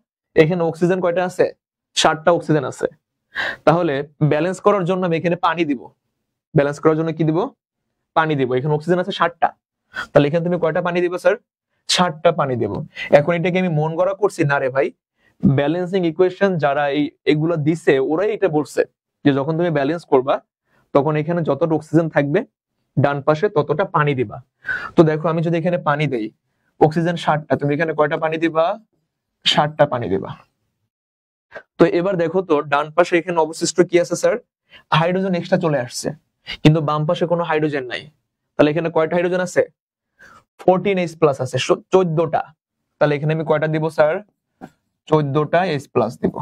A: এখানে অক্সিজেন কয়টা আছে? 7টা অক্সিজেন আছে। তাহলে ব্যালেন্স করার জন্য আমি এখানে পানি দিব। ব্যালেন্স করার জন্য কি দিব? পানি দিব। এখানে অক্সিজেন আছে 7টা, তাহলে এখানে তুমি কয়টা পানি দিবে স্যার? 7টা পানি দেব। এখন এটাকে আমি মন গড়া করছি না রে ভাই, ব্যালেন্সিং ইকুয়েশন যারা এগুলো দিছে ওরাই এটা বলছে যে যখন তুমি ব্যালেন্স করবা তখন এখানে যতটা অক্সিজেন থাকবে ডান পাশে ততটা পানি দিবা। তো দেখো আমি যদি এখানে পানি দেই, অক্সিজেন 7টা, তুমি এখানে কয়টা পানি দিবা? 7টা পানি দিবা। তো এবার দেখো তো ডান পাশে এখানে অবশিষ্ট কি আছে স্যার? হাইড্রোজেন এক্সট্রা চলে আসছে, কিন্তু বাম পাশে কোনো হাইড্রোজেন নাই। তাহলে এখানে কয়টা হাইড্রোজেন আছে? 14H+ আছে, 14টা। তাহলে এখানে আমি কয়টা দিব স্যার? 14টা H+ দিব।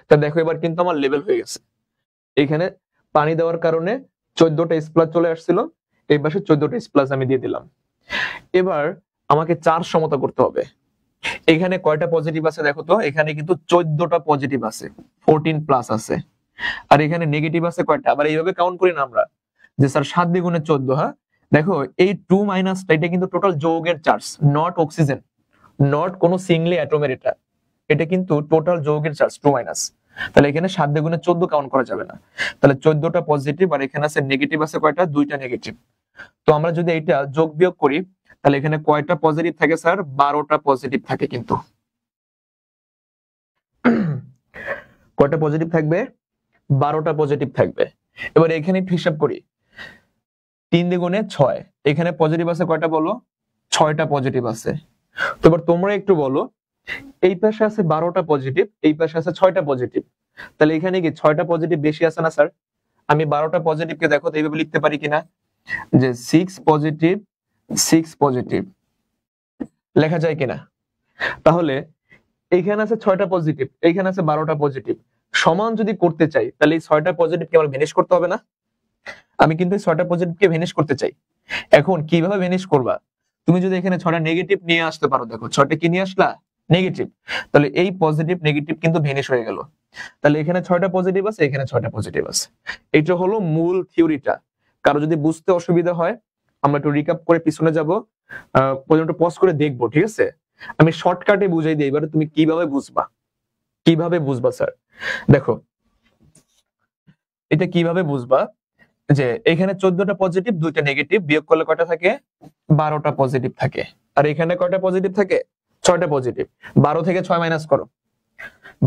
A: তা দেখো এবার কিন্তু আমার লেভেল হয়ে গেছে। এখানে পানি দেওয়ার কারণে 14টা H+ চলে আসছিল, এই পাশে 14টা H+ আমি দিয়ে দিলাম। এবার আমাকে চার্জ সমতা করতে হবে। এখানে কয়টা পজিটিভ আছে দেখো তো? এখানে কিন্তু 14টা পজিটিভ আছে, 14+ আছে। আর এখানে নেগেটিভ আছে কয়টা? আবার এইভাবে কাউন্ট করি না আমরা যে স্যার 7 দ্বিগুণে 14। হ্যাঁ, দেখো এই 2- এটা কিন্তু টোটাল যৌগের চার্জ, নট অক্সিজেন, নট কোনো সিঙ্গলি অ্যাটমের। এটা কিন্তু টোটাল যৌগের চার্জ 2-। তাহলে এখানে 7 দ্বিগুণে 14 কাউন্ট করা যাবে না। তাহলে 14টা পজিটিভ আর এখানে আছে নেগেটিভ আছে কয়টা? 2টা নেগেটিভ। তো আমরা যদি এটা যোগ বিয়োগ করি তাহলে এখানে কয়টা পজিটিভ থাকে স্যার? 12টা পজিটিভ থাকে। কিন্তু কয়টা পজিটিভ থাকবে? 12টা পজিটিভ থাকবে। এবার এখানে একটু হিসাব করি, 3 দ্বিগুণে 6, এখানে পজিটিভ আছে কয়টা বলো? 6টা পজিটিভ আছে। তো এবার তোমরা একটু বলো, এই পাশে আছে 12টা পজিটিভ, এই পাশে আছে 6টা পজিটিভ, তাহলে এখানে কি 6টা পজিটিভ বেশি আছে না স্যার? আমি 12টা পজিটিভকে দেখো তো এইভাবে লিখতে পারি কিনা, যে 6 পজিটিভ 6 পজিটিভ লেখা যায় কিনা? তাহলে এইখানে আছে 6টা পজিটিভ, এইখানে আছে 12টা পজিটিভ, সমান যদি করতে চাই তাহলে এই 6টা পজিটিভকে আমার ভ্যানিশ করতে হবে না? আমি কিন্তু এই 6টা পজিটিভকে ভ্যানিশ করতে চাই। এখন কিভাবে ভ্যানিশ করবা? তুমি যদি এখানে 6টা নেগেটিভ নিয়ে আসতে পারো, দেখো 6টা কি নিয়ে আসলা? নেগেটিভ, তাহলে এই পজিটিভ নেগেটিভ কিন্তু ভ্যানিশ হয়ে গেল। তাহলে এখানে 6টা পজিটিভ আছে, এখানে 6টা পজিটিভ আছে। এটা হলো মূল থিওরিটা। কারো যদি বুঝতে অসুবিধা হয় আমরা একটু রিক্যাপ করে পিছনে যাব, পর্যন্ত পজ করে দেখবো, ঠিক আছে? আমি শর্টকাটে বুঝাই দিই, এবারে তুমি কিভাবে বুঝবা। কিভাবে বুঝবা স্যার? দেখো এটা কিভাবে বুঝবা, যে এখানে 14টা পজিটিভ 2টা নেগেটিভ বিয়োগ করলে কয়টা থাকে? 12টা পজিটিভ থাকে। আর এখানে কয়টা পজিটিভ থাকে? 6টা পজিটিভ। 12 থেকে 6 মাইনাস করো,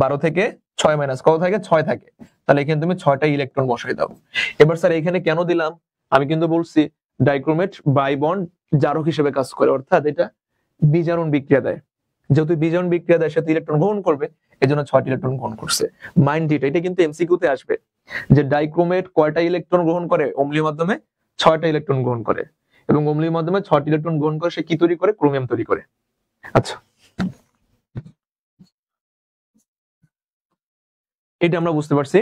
A: 12 থেকে 6 মাইনাস কত থাকে? 6 থাকে। তাহলে এখানে তুমি 6টা ইলেকট্রন বসাই দাও। এবার স্যার এখানে কেন দিলাম? আমি কিন্তু বলছি ডাইক্রোমেট বাই বন্ড জারক হিসেবে কাজ করে, অর্থাৎ এটা বিজারণ বিক্রিয়া দেয়। যেহেতু বিজারণ বিক্রিয়া দেয় সাথে ইলেকট্রন গ্রহণ করবে, এজন্য 6টি ইলেকট্রন গ্রহণ করছে। মাইন্ড ইট, এটা কিন্তু এমসিকিউ তে আসবে যে ডাইক্রোমেট কয়টা ইলেকট্রন গ্রহণ করে? অম্লীয় মাধ্যমে 6টা ইলেকট্রন গ্রহণ করে, এবং অম্লীয় মাধ্যমে 6টি ইলেকট্রন গ্রহণ করে সে কি তৈরি করে? ক্রোমিয়াম তৈরি করে। আচ্ছা, এটা আমরা বুঝতে পারছি।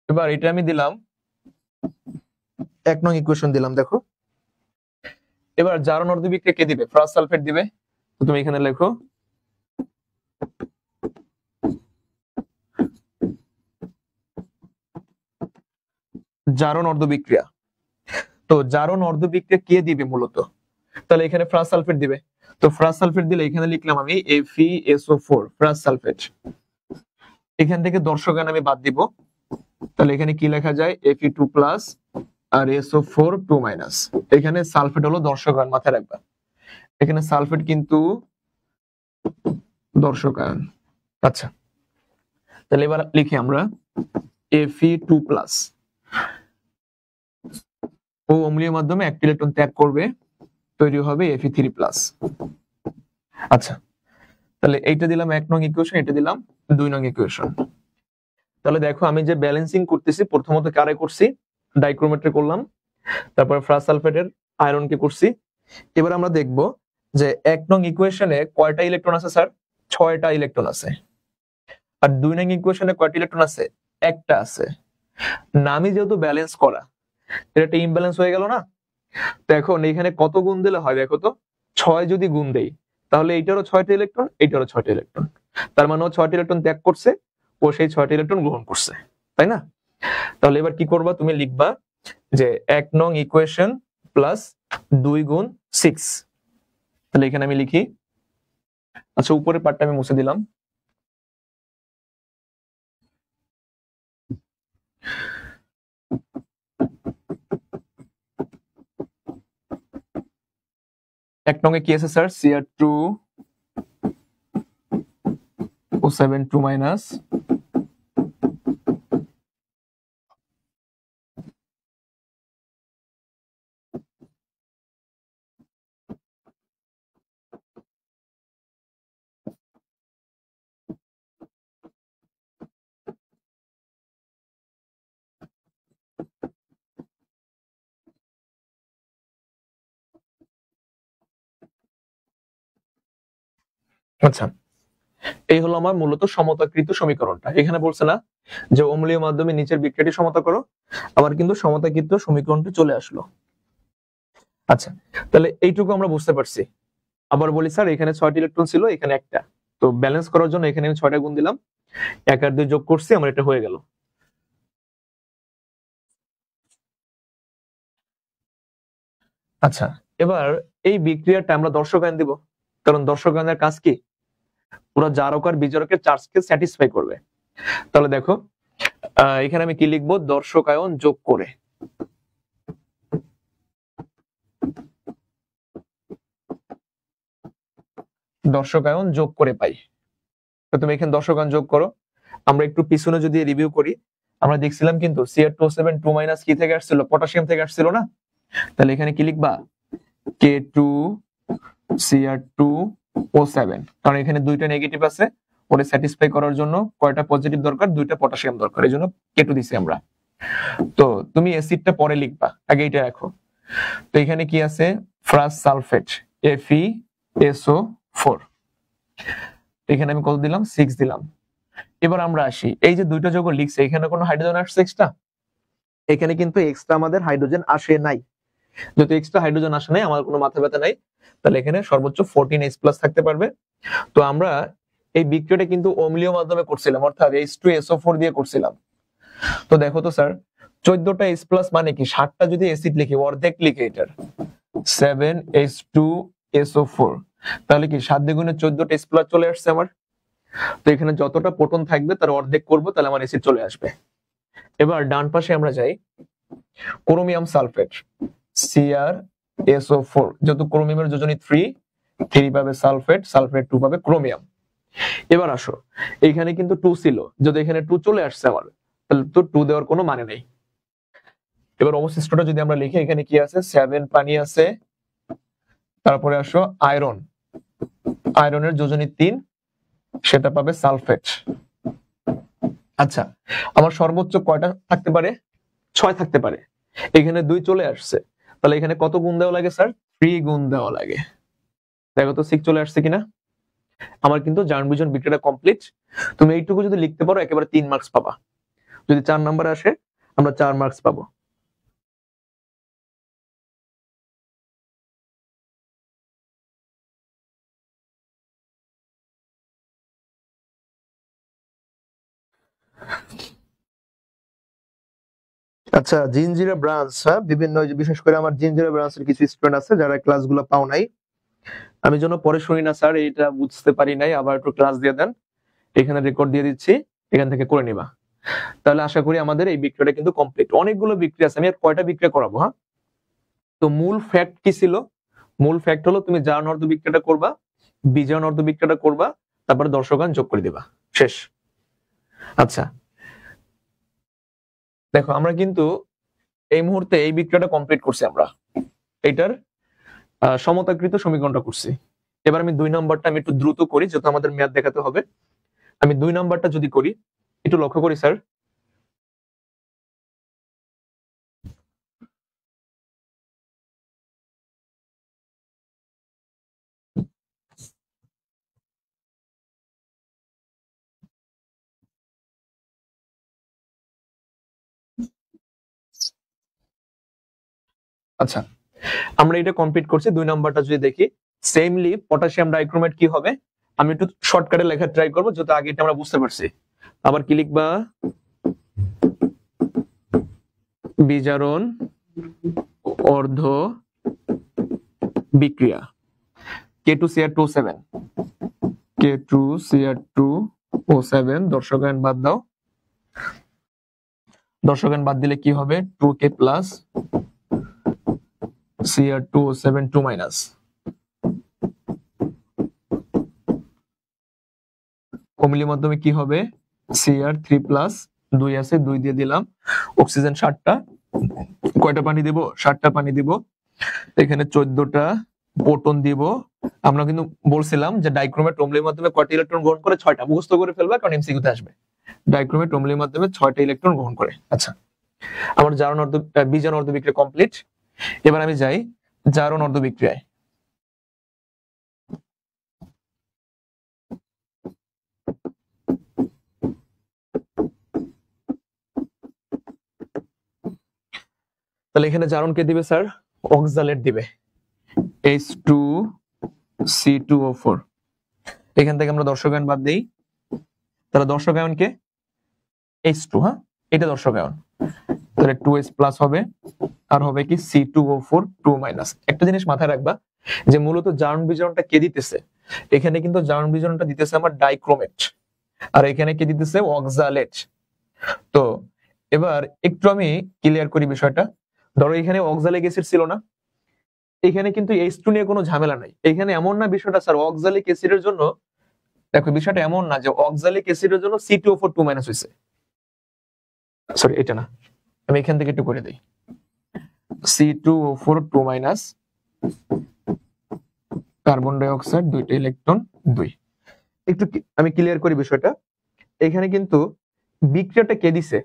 A: এবার এটা আমি দিলাম 1 নং ইকুয়েশন দিলাম, দেখো। এবার জারণ অর্ধবিক্রিয়া কে দিবে? ফেরাস সালফেট দিবে। তো তুমি এখানে লেখো জারণ অর্ধবিক্রিয়া। তো জারণ অর্ধবিক্রিয়া কে দিবে মূলত? তাহলে এখানে ফেরাস সালফেট দিবে। তো ফেরাস সালফেট দিলে এখানে লিখলাম আমি FeSO4 ফেরাস সালফেট। এখান থেকে দর্শকায়ন আমি বাদ দিব, তাহলে এখানে কি লেখা যায়? Fe2 প্লাস আর SO4 2 মাইনাস। এখানে সালফেট হলো দর্শকায়ন, মাথায় রাখবা। এখানে সালফেট কিন্তু দর্শকায়ন। আচ্ছা, তাহলে এবার লিখি আমরা Fe2 প্লাস, ও অম্লীয় মাধ্যমে একটি ইলেকট্রন ত্যাগ করবে, তৈরি হবে Fe3 প্লাস। আচ্ছা, তাহলে এইটা দিলাম 1 নং ইকুয়েশন, এটা দিলাম 2 নং ইকুয়েশন। তাহলে দেখো আমি যে ব্যালেন্সিং করতেছি, প্রথমত কারে করছি? ডাইক্রোমেট্রে করলাম, তারপর ফেরাস সালফেটের আয়রনকে করছি। এবার আমরা দেখব যে 1 নং ইকুয়েশনে কয়টা ইলেকট্রন আছে স্যার? 6টা ইলেকট্রন আছে। আর 2 নং ইকুয়েশনে কয়টা ইলেকট্রন আছে? একটা আছে। নামই যেহেতু ব্যালেন্স করা, এটা একটা ইমব্যালেন্স হয়ে গেল না? তো এখন এখানে কত গুণ দিলে হয় দেখো তো? 6 যদি গুণ দেই তাহলে এইটারও 6টা ইলেকট্রন, এইটারও 6টা ইলেকট্রন, তার মানে ও 6টা ইলেকট্রন ত্যাগ করছে, ও সেই 6টা ইলেকট্রন গ্রহণ করছে, তাই না? তাহলে এবার কি করবা? তুমি লিখবা যে 1 নং ইকুয়েশন প্লাস 2 গুণ 6। তাহলে এখানে আমি লিখি, আচ্ছা উপরের পার্টটা আমি মুছে দিলাম। এক নঙ্গে কি আছে স্যার? Cr2 O7 2 মাইনাস, আচ্ছা এই হলো আমার মূলত সমতাকৃত সমীকরণটা। এখানে বলছে না যে অম্লীয় মাধ্যমে নিচের বিক্রিয়াটি সমতা করো, আবার কিন্তু সমতাকৃত সমীকরণটি চলে আসলো। আচ্ছা, তাহলে এইটুকু আমরা বুঝতে পারছি। আবার বলি স্যার এখানে 6টি ইলেকট্রন ছিল, এখানে একটা, তো ব্যালেন্স করার জন্য এখানে আমি 6টা গুণ দিলাম, 1 আর 2 যোগ করছি, আমার এটা হয়ে গেল। আচ্ছা, এবার এই বিক্রিয়াটা আমরা দর্শকায়ন দিব, কারণ দর্শকায়নের কাজ কি? পুরো জারক আর বিজারকের চার্জকে স্যাটিসফাই করবে। তাহলে দেখো এখানে আমি কি লিখবো? দর্শকায়ন যোগ করে। দর্শকায়ন যোগ করে পাই। তো তুমি এখানে দর্শকায়ন যোগ করো। আমরা একটু পিছনে যদি রিভিউ করি, আমরা দেখছিলাম কিন্তু Cr2O7 2- কি থেকে আসছিল, পটাশিয়াম থেকে আসছিল না? তাহলে এখানে কি লিখবা, K2Cr2O7, কারণ এখানে দুইটা নেগেটিভ আছে, ওরে স্যাটিসফাই করার জন্য কয়টা পজিটিভ দরকার, দুইটা পটাশিয়াম দরকার, এই জন্য K2 দিছি আমরা। তো তুমি অ্যাসিডটা পরে লিখবা, আগে এটা রাখো। তো এখানে কি আছে, ফার্স্ট সালফেট FeSO4, এখানে আমি কত দিলাম, 6 দিলাম। এবার আমরা আসি, এই যে দুইটা যৌগ লিখছে, এখানে কোনো হাইড্রোজেন আসছে এক্সট্রা? এখানে কিন্তু এক্সট্রা আমাদের হাইড্রোজেন আসে নাই। যেহেতু এক্সট্রা হাইড্রোজেন আসে নাই, আমার কোনো মাথা ব্যথা নাই, তাহলে এখানে সর্বোচ্চ 14H+ থাকতে পারবে। তো আমরা এই বিক্রিয়াটা কিন্তু অম্লীয় মাধ্যমে করছিলাম, অর্থাৎ H2SO4 দিয়ে করছিলাম। তো দেখো তো স্যার, 14টা H+ মানে কি, 60টা যদি অ্যাসিড লিখি, অর্ধেক লিখে এটার 7H2SO4, তাহলে কি 7 দ্বিগুণে 14টা H+ চলে আসছে আমার। তো এখানে যতটা প্রোটন থাকবে তার অর্ধেক করব, তাহলে আমার অ্যাসিড চলে আসবে। এবার ডান পাশে আমরা যাই, ক্রোমিয়াম সালফেট CrSO4, যেহেতু ক্রোমিয়ামের যোজনী 3 পাবে সালফেট, সালফেট 2 পাবে ক্রোমিয়াম। এবার আসো, এইখানে কিন্তু 2 ছিল, যদি এখানে 2 চলে আসছে আমার, তাহলে তো 2 দেওয়ার কোনো মানে নেই। এবার অবশিষ্টটা যদি আমরা লিখি, এখানে কি আছে, 7 পানি আছে, তারপরে আসো আয়রন, আয়রনের যোজনী 3, সেটা পাবে সালফেট। আচ্ছা, আমার সর্বোচ্চ কয়টা থাকতে পারে, 6 থাকতে পারে। এখানে 2 চলে আসছে, তাহলে এখানে কত গুণ দেওয়া লাগে স্যার, 3 গুণ দেওয়া লাগে। দেখো তো 6 চলে আসছে কিনা। আমার কিন্তু জার্ন-বিজয়ের বিক্রিয়াটা কমপ্লিট। তুমি এইটুকু যদি লিখতে পারো, একেবারে 3 মার্কস পাবা। যদি 4 নাম্বার আসে, আমরা 4 মার্কস পাবো। আচ্ছা, জিনজিরা ব্রাঞ্চ, হ্যাঁ, বিভিন্ন, বিশেষ করে আমার জিনজিরা ব্রাঞ্চের কিছু স্টুডেন্ট আছে যারা ক্লাসগুলো পাও নাই। আমি যেন পরে শুনি না স্যার এটা বুঝতে পারি নাই, আবার একটু ক্লাস দিয়ে দেন, এখানে রেকর্ড দিয়ে দিচ্ছি, এখান থেকে করে নিবা। তাহলে আশা করি আমাদের এই বিক্রিয়াটা কিন্তু কমপ্লিট। অনেকগুলো বিক্রিয়া আছে, আমি আর কয়টা বিক্রিয়া করাবো। হ্যাঁ, তো মূল ফ্যাক্ট কি ছিল, মূল ফ্যাক্ট হলো তুমি জারণ অর্ধ বিক্রিয়াটা করবা, বিজারণ অর্ধ বিক্রিয়াটা করবা, তারপরে দর্শকান যোগ করে দিবা, শেষ। আচ্ছা দেখো, আমরা কিন্তু এই মুহূর্তে এই বিক্রিয়াটা কমপ্লিট করছি, আমরা এটার সমতাকৃত সমীকরণটা করছি। এবার আমি 2 নম্বরটা আমি একটু দ্রুত করি, যেহেতু আমাদের মেয়াদ দেখাতে হবে। আমি 2 নম্বরটা যদি করি, একটু লক্ষ্য করি স্যার, আচ্ছা আমরা এটা কমপ্লিট করছি। 2 নাম্বারটা যদি দেখি, সেমলি পটাশিয়াম ডাইক্রোমেট কি হবে, আমি একটু শর্টকাটে লেখা ট্রাই করবো, যেহেতু আগে এটা আমরা বুঝতে পারছি। আবার কি লিখবা, বিজারণ অর্ধ বিক্রিয়া K2Cr2O7, K2Cr2O7, দর্শকায়ন বাদ দাও, দর্শকায়ন বাদ দিলে কি হবে, 2K প্লাস Cr2O7 2-, অম্লীয় মাধ্যমে কি হবে, Cr3+, 2 আছে, 2 দিয়ে দিলাম, অক্সিজেন 60টা, কয়টা পানি দিব, 60টা পানি দিব, এখানে 14টা প্রোটন দিব। আমরা কিন্তু বলছিলাম যে ডাইক্রোমেট অম্লীয় মাধ্যমে কয়টা ইলেকট্রন গ্রহণ করে, 6টা। মুখস্থ করে ফেলবা, কারণ এমসিকিউ তে আসবে। ডাইক্রোমেট অম্লীয় মাধ্যমে 6টা ইলেকট্রন গ্রহণ করে। আচ্ছা, আমার জারণ অর্ধ বিজারণ অর্ধ বিক্রিয়া কমপ্লিট। এবার আমি যাই জারণ অর্ধ বিক্রিয়ায়। তাহলে এখানে জারণ কে দিবে স্যার, অক্সালেট দিবে, H2C2O4। এখান থেকে আমরা দর্শকায়ন বাদ দেই, তাহলে দর্শকায়ন কে H2, হ্যাঁ এটা দর্শকায়ন, তাহলে 2H+ হবে, আর হবে কি C2O4 2-। একটা জিনিস মাথায় রাখবা, যে মূলত জারণ বিজারণটা কে দিতেছে, এখানে কিন্তু জারণ বিজারণটা দিতেছে আমার ডাইক্রোমেট, আর এখানে কে দিতেছে, অক্সালেট। তো এবার একটু আমি ক্লিয়ার করি বিষয়টা। ধরো এখানে অক্সালিক অ্যাসিড ছিল না, এখানে কিন্তু H2 নিয়ে কোনো ঝামেলা নাই। এখানে এমন না বিষয়টা স্যার, অক্সালিক অ্যাসিডের জন্য, দেখো বিষয়টা এমন না যে অক্সালিক অ্যাসিডের জন্য C2O4 2- হয়েছে। সরি এটা না, আমি এখান থেকে একটু করে দিই, C2O4 2 minus carbon die oxide 2টা ইলেকট্রন 2। একটু আমি ক্লিয়ার করি বিষয়টা। এখানে কিন্তু বিক্রিয়াটা কে দিছে?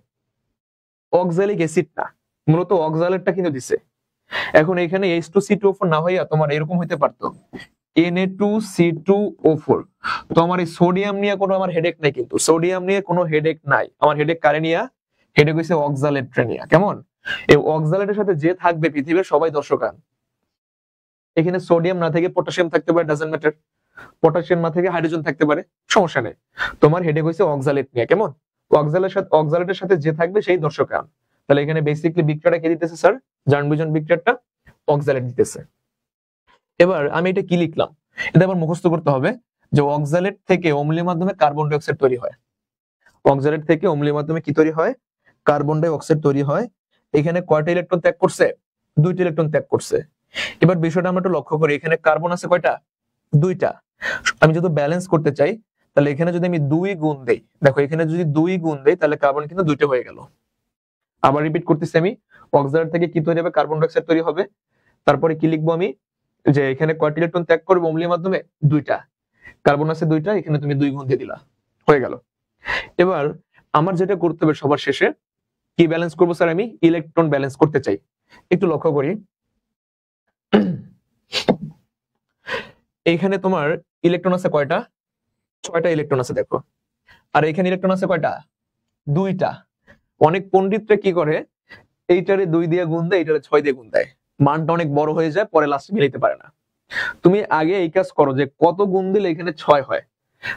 A: অক্সালিক অ্যাসিড না, মূলত অক্সালেটটা কিন্তু দিছে। এখন এখানে H2C2O4 না হইয়া তোমার এরকম হইতে পারতো Na2C2O4। তো আমার এই সোডিয়াম নিয়ে কোনো আমার হেডেক নাই, কিন্তু সোডিয়াম নিয়ে কোনো হেডেক নাই। আমার হেডেক কারে নিয়া? হেডেক হইছে অক্সালেট নিয়া। কেমন? এই অক্সালেটের সাথে যে থাকবে পৃথিবীর সবাই দর্শকান। এখানে সোডিয়াম না থেকে পটাশিয়াম থাকতে পারে, ডাজন্ট ম্যাটার। পটাশিয়াম না থেকে হাইড্রোজেন থাকতে পারে, সমস্যা নেই। তোমার হেডেক হইছে অক্সালেট নিয়ে। কেমন? অক্সালেটের সাথে যে থাকবে সেই দর্শকান। তাহলে এখানে বেসিক্যালি বিক্রিয়াটা কে দিতেছে স্যার? জার্নবিজন বিক্রিয়াটা অক্সালেট দিতেছে। এবার আমি এটা কি লিখলাম, এটা আবার মুখস্থ করতে হবে যে অক্সালেট থেকে অম্লীয় মাধ্যমে কার্বন ডাই অক্সাইড তৈরি হয়। অক্সালেট থেকে অম্লীয় মাধ্যমে কি তৈরি হয়? কার্বন ডাই অক্সাইড তৈরি হয়। এখানে কয়টা ইলেকট্রন ত্যাগ করছে? 2টা ইলেকট্রন ত্যাগ করছে। এবার বিষয়টা আমরা একটু লক্ষ্য করি, এখানে কার্বন আছে কয়টা? 2টা। আমি যদি ব্যালেন্স করতে চাই তাহলে এখানে যদি আমি 2 গুণ দেই, দেখো এখানে যদি 2 গুণ দেই তাহলে কার্বন কিন্তু 2টা হয়ে গেল। আবার রিপিট করতেছি আমি, অক্সালেট থেকে কি তৈরি হবে? কার্বন ডাই অক্সাইড তৈরি হবে। তারপরে কি লিখবো আমি, যে এখানে কয়টা ইলেকট্রন ত্যাগ করবে অম্লীয় মাধ্যমে? 2টা। কার্বন আছে 2টা, এখানে তুমি 2 গুণ দিয়ে দিলা, হয়ে গেল। এবার আমার যেটা করতে হবে সবার শেষে, কি ব্যালেন্স করবো স্যার? আমি ইলেকট্রন ব্যালেন্স করতে চাই। একটু লক্ষ্য করি, এইখানে তোমার ইলেকট্রন আছে কয়টা? 6টা ইলেকট্রন আছে দেখো। আর এখানে ইলেকট্রন আছে কয়টা? 2টা। অনেক পণ্ডিতরা কি করে, এইটারে 2 দিয়ে গুণ দেয়, এইটারে 6 দিয়ে গুণ দেয়, মানটা অনেক বড় হয়ে যায়, পরে লাস্টে মিলাইতে পারে না। তুমি আগে এই কাজ করো যে কত গুণ দিলে এখানে 6 হয়।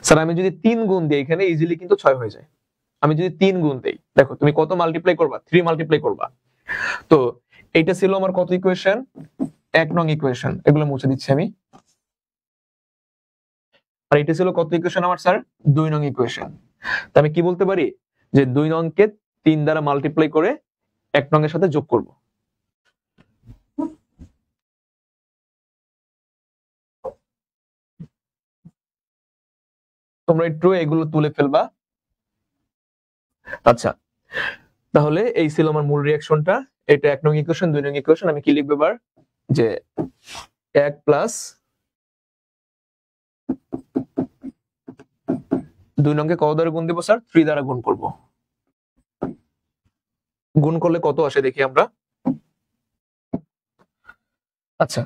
A: স্যার আমি যদি 3 গুণ দিই এখানে ইজিলি কিন্তু 6 হয়ে যায়। আমি যদি 3 গুণ দেই, দেখো তুমি কত মাল্টিপ্লাই করবা? 3 মাল্টিপ্লাই করবা। তো এইটা ছিল আমার কত ইকুয়েশন? 1 নং ইকুয়েশন। এগুলো মুছে দিচ্ছি আমি। আর এটা ছিল কত ইকুয়েশন আমার স্যার? 2 নং ইকুয়েশন। তো আমি কি বলতে পারি যে 2 নংকে 3 দ্বারা মাল্টিপ্লাই করে 1 নং এর সাথে যোগ করব। তোমরা একটু এগুলো তুলে ফেলবা। আচ্ছা, তাহলে এই ছিল আমার মূল রিঅ্যাকশনটা। এটা 1 নং ইকুয়েশন, 2 নং ইকুয়েশন। আমি কি লিখবো এবার? যে 1 প্লাস 2 নংকে কত দ্বারা গুণ দেবো স্যার? 3 দ্বারা গুণ করব। গুণ করলে কত আসে দেখি আমরা। আচ্ছা,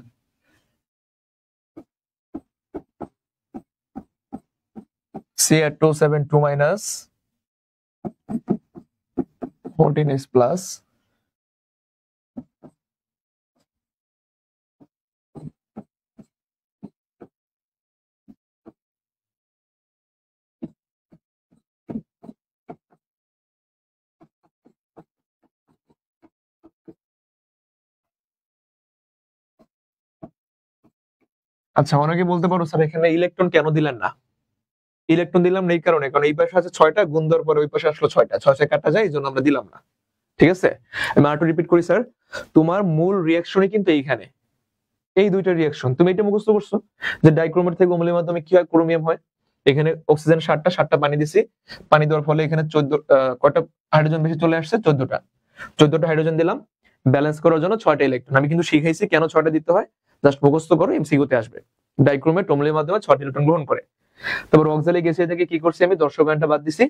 A: C272 minus 14 is plus আচ্ছা, অনেকে বলতে পারো স্যার এখানে ইলেকট্রন কেন দিলেন না? ইলেকট্রন দিলাম না এই কারণে, কারণ এই পাশে আছে 6টা, গুণ দেওয়ার পরে ওই পাশে আসলো 6টা, 6 কাটা যায়, এই জন্য আমরা দিলাম না। ঠিক আছে, আমি আরেকটু রিপিট করি স্যার। তোমার মূল রিঅ্যাকশনই কিন্তু এইখানে, এই দুইটা রিঅ্যাকশন। তুমি এটা মুখস্থ করছো যে ডাইক্রোমেট থেকে অম্লীয় মাধ্যমে কি হয়? ক্রোমিয়াম হয়। এখানে অক্সিজেন 7টা পানি দিছি, পানি দেওয়ার ফলে এখানে 14 কয়টা হাইড্রোজেন বেশি চলে আসছে? 14টা হাইড্রোজেন দিলাম। ব্যালেন্স করার জন্য 6টা ইলেকট্রন। আমি কিন্তু শিখাইছি কেন 6টা দিতে হয়, জাস্ট মুখস্থ করো, এমসিকিউ তে আসবে। ডাইক্রোমেট অম্লীয় মাধ্যমে 6টা ইলেকট্রন গ্রহণ করে। তারপর অক্সালিক অ্যাসিড থেকে কি করছি আমি? দর্শকায়নটা বাদ দিছি।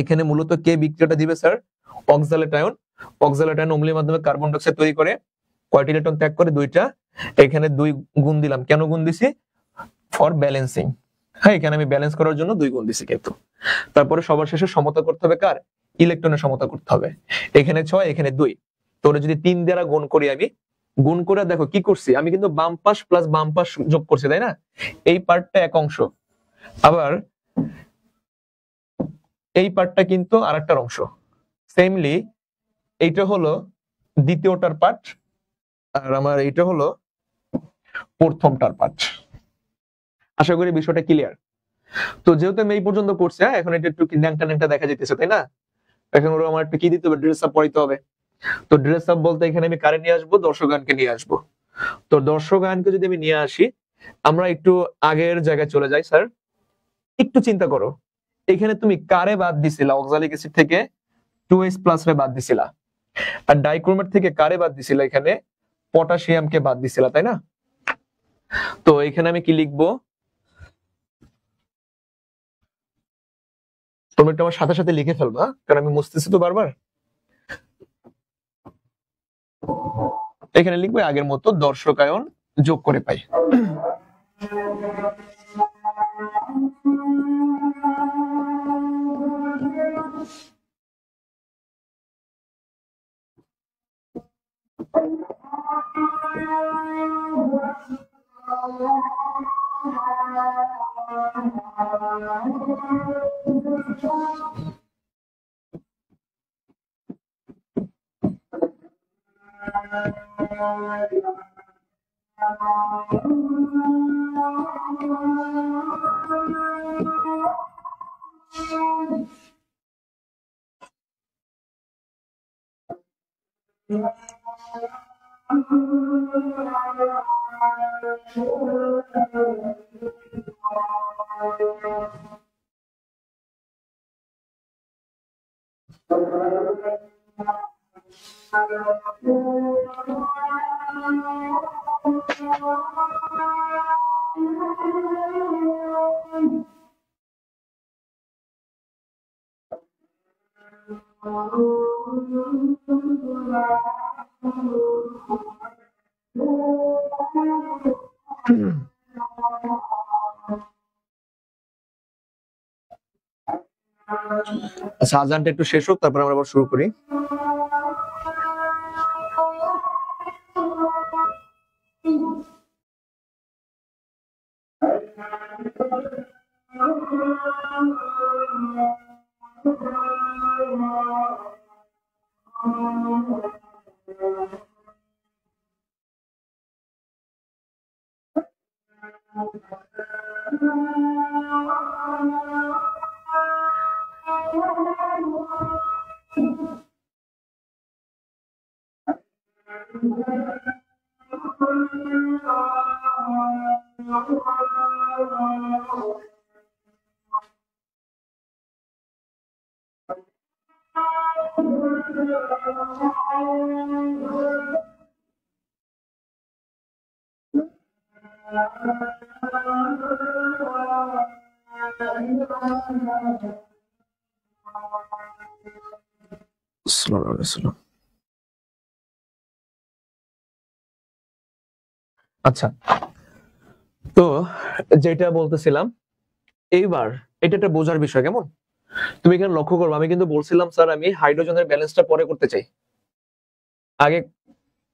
A: এখানে মূলত কে বিক্রিয়াটা দিবে sir? Oxalate ion. Oxalate ion অম্লীয় মাধ্যমে কার্বন ডাই অক্সাইড তৈরি করে, কয়টা ইলেকট্রন ত্যাগ করে? 2টা। এখানে 2 গুণ দিলাম, কেন গুণ দিছি? For balancing. হ্যাঁ, এখানে আমি ব্যালেন্স করার জন্য 2 গুণ দিছি কিন্তু। তারপরে সবার শেষে সমতা করতে হবে কার? ইলেকট্রনের সমতা করতে হবে। এখানে 6, এখানে 2। তোরে যদি 3 দ্বারা গুণ করি, আমি গুণ করে দেখো কি করছি, আমি কিন্তু বাম পাশ প্লাস বাম পাশ যোগ করছি, তাই না? এই পার্টটা এক অংশ, আবার এই পার্টটা কিন্তু আরেকটার অংশ। সেমলি এইটা হলো দ্বিতীয়টার পার্ট, আর আমার এইটা হলো প্রথমটার পার্ট। আশা করি বিষয়টা ক্লিয়ার। তো যেহেতু আমি এই পর্যন্ত করছি, এখন এটা একটু ন্যাংটা দেখা যেতেছে, তাই না? এখন ওরা আমার একটু কি দিতে হবে? ড্রেস আপ পড়াইতে হবে। তো ড্রেস আপ বলতে এখানে আমি কারে নিয়ে আসবো? দর্শকগানকে নিয়ে আসবো। তো দর্শকগানকে যদি আমি নিয়ে আসি, আমরা একটু আগের জায়গায় চলে যাই স্যার। একটু চিন্তা করো, এখানে তুমি কারে বাদ দিছিলা অক্সালিক অ্যাসিড থেকে? 2H+ রে বাদ দিছিলা, আর ডাইক্রোমেট থেকে কারে বাদ দিছিলা? এখানে পটাশিয়ামকে বাদ দিছিলা, তাই না? তো এখানে আমি কি লিখবো? তুমি একটু আমার সাথে সাথে লিখে ফেলবা, কারণ আমি মুছতেছি তো বারবার। এখানে লিখবে আগের মতো দর্শকায়ন যোগ করে পাই। আচ্ছা, আজানটা একটু শেষ হোক, তারপর আমরা আবার শুরু করি। আচ্ছা, তো যেটা বলতেছিলাম, এইবার এটা একটা বোঝার বিষয়, কেমন? তুমি এখানে লক্ষ্য করবে, আমি কিন্তু বলছিলাম স্যার আমি হাইড্রোজেনের ব্যালেন্সটা পরে করতে চাই। আগে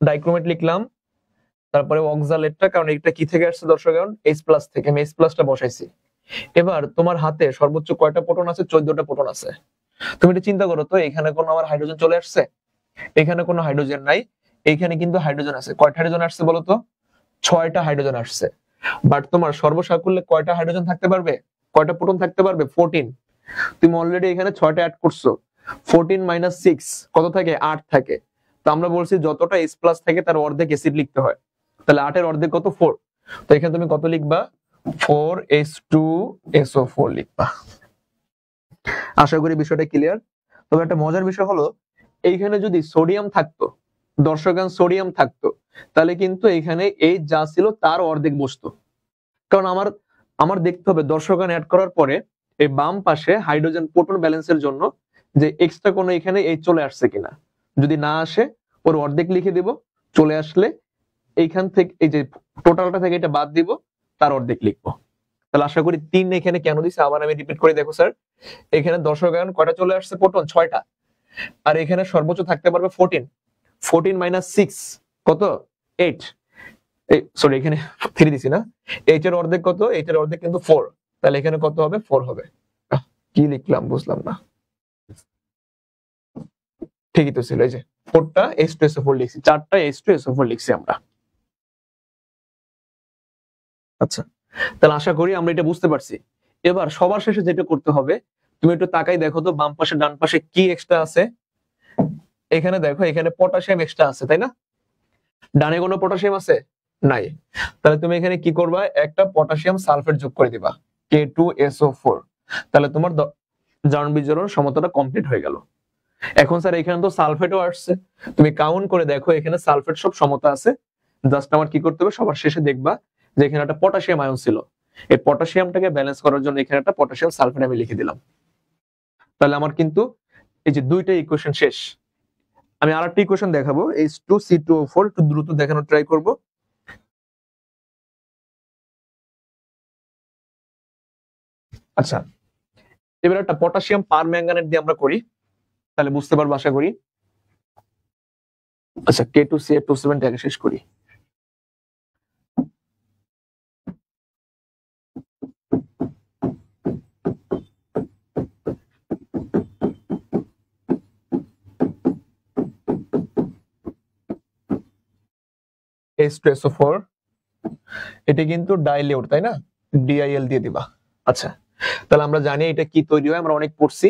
A: ডাইক্রোমেট লিখলাম, তারপরে অক্সালেটটা, কারণ এটা কি থেকে আসছে দর্শকগণ? H+ থেকে, আমি H+টা বসাইছি। এবার তোমার হাতে সর্বোচ্চ কয়টা প্রোটন আছে? 14টা প্রোটন আছে। তুমি এটা চিন্তা করো তো, এখানে কোনো আমার হাইড্রোজেন চলে আসছে? এখানে কোনো হাইড্রোজেন নাই। এইখানে কিন্তু হাইড্রোজেন আছে। কয়টা হাইড্রোজেন আসছে বলো তো? 6টা হাইড্রোজেন আসছে। বাট তোমার সর্বসাকুল্যে কয়টা হাইড্রোজেন থাকতে পারবে? কয়টা প্রোটন থাকতে পারবে? 14। তুমি অলরেডি এখানে 6টা অ্যাড করছো। 14 - 6 কত থাকে? 8 থাকে। তো আমরা বলছি যতটা H+ থাকে তার অর্ধেক অ্যাসিড লিখতে হয়। তাহলে 8 এর অর্ধেক কত? 4। তো এখানে তুমি কত লিখবা? 4H2SO4 লিখবা। আশা করি বিষয়টা ক্লিয়ার। তবে একটা মজার বিষয় হলো, এইখানে যদি সোডিয়াম থাকতো, দর্শকগণ সোডিয়াম থাকতো, তাহলে কিন্তু এখানে এই যা ছিল তার অর্ধেক বসতো। কারণ আমার দেখতে হবে দর্শকগণ অ্যাড করার পরে এই বাম পাশে হাইড্রোজেন প্রোটন ব্যালেন্সের জন্য যে এক্সট্রা কোনো এখানে এই চলে আসছে কিনা। যদি না আসে, ওর অর্ধেক লিখে দিব। চলে আসলে এইখান থেকে এই যে টোটালটা থেকে এটা বাদ দিব, তার অর্ধেক লিখবো। তাহলে আশা করি 3 এখানে কেন দিছে আবার আমি রিপিট করে দেখো স্যার। এখানে দর্শকগণ কয়টা চলে আসছে? প্রোটন 6টা। আর এখানে সর্বোচ্চ থাকতে পারবে 14। 14 - 6 কত? 8। সরি, এখানে 3 দিছি না। 8 এর অর্ধেক কত? 8 এর অর্ধেক কিন্তু 4। তাহলে এখানে কত হবে? 4 হবে। কি লিখলাম বুঝলাম না। ঠিকই তো ছিল, এই যে 4টা H2SO4 লিখছি, 4টা H2SO4 লিখছি আমরা। আচ্ছা, তাহলে আশা করি আমরা এটা বুঝতে পারছি। এবার সবার শেষে যেটা করতে হবে, তুমি একটু তাকাই দেখো তো বাম পাশে ডান পাশে কি এক্সট্রা আছে। এখানে দেখো, এখানে পটাশিয়াম এক্সট্রা আছে, তাই না? ডানে কোনো পটাশিয়াম আছে? নাই। তাহলে তুমি এখানে কি করবা? একটা পটাশিয়াম সালফেট যোগ করে দিবা, K2SO4। তাহলে তোমার জারণ বিজারণ সমতাটা কমপ্লিট হয়ে গেল। এখন স্যার এখানে তো সালফেটও আসছে, তুমি কাউন্ট করে দেখো এখানে সালফেট সব সমতা আছে। জাস্ট আমার কি করতে হবে, সবার শেষে দেখবা যে এখানে একটা পটাশিয়াম আয়ন ছিল, এই পটাশিয়ামটাকে ব্যালেন্স করার জন্য এখানে একটা পটাশিয়াম সালফেট আমি লিখে দিলাম। তাহলে আমার কিন্তু এই যে দুইটা ইকুয়েশন শেষ। আমি আরেকটা ইকুয়েশন দেখাবো, H2C2O4, একটু দ্রুত দেখানোর ট্রাই করব। আচ্ছা, এবার একটা পটাশিয়াম পার ম্যাঙ্গানেট দিয়ে আমরা করি, তাহলে বুঝতে পারবো আশা করি। আচ্ছা, K2CH2O7 টাকে শেষ করি। H2SO4, এটা কিন্তু ডাইলিউট, তাই না? DIL দিয়ে দিবা। আচ্ছা, তাহলে আমরা জানি এটা কি তৈরি হয়, আমরা অনেক পড়ছি।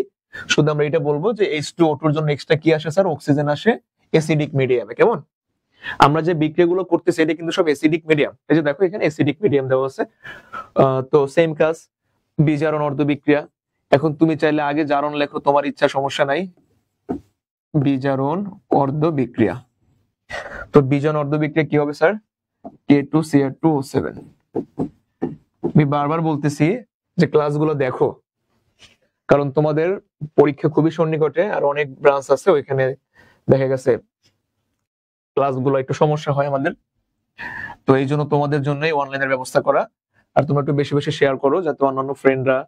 A: শুধু আমরা এটা বলবো যে H2O2 এর জন্য এক্সট্রা কি আসে স্যার, অক্সিজেন আসে অ্যাসিডিক মিডিয়ামে। কেমন? আমরা যে বিক্রিয়াগুলো করতেছি এটা কিন্তু সব অ্যাসিডিক মিডিয়াম। এই যে দেখো এখানে অ্যাসিডিক মিডিয়াম দেওয়া আছে। তো সেম কাজ, বিজারণ অর্ধ বিক্রিয়া। এখন তুমি চাইলে আগে জারণ লেখো, তোমার ইচ্ছা, সমস্যা নাই। বিজারণ অর্ধ বিক্রিয়া। তো বিজারণ অর্ধ বিক্রিয়া কি হবে স্যার? K2Cr2O7। আমি বারবার বলতেছি যে ক্লাসগুলো দেখো, কারণ তোমাদের পরীক্ষা খুবই সন্নিকটে আর অনেক ব্রাঞ্চ আছে, ওইখানে দেখা গেছে ক্লাসগুলো একটু সমস্যা হয় আমাদের। তো এই জন্য তোমাদের জন্যই অনলাইনের ব্যবস্থা করা। আর তোমরা একটু বেশি বেশি শেয়ার করো, যাতে অন্যান্য ফ্রেন্ডরা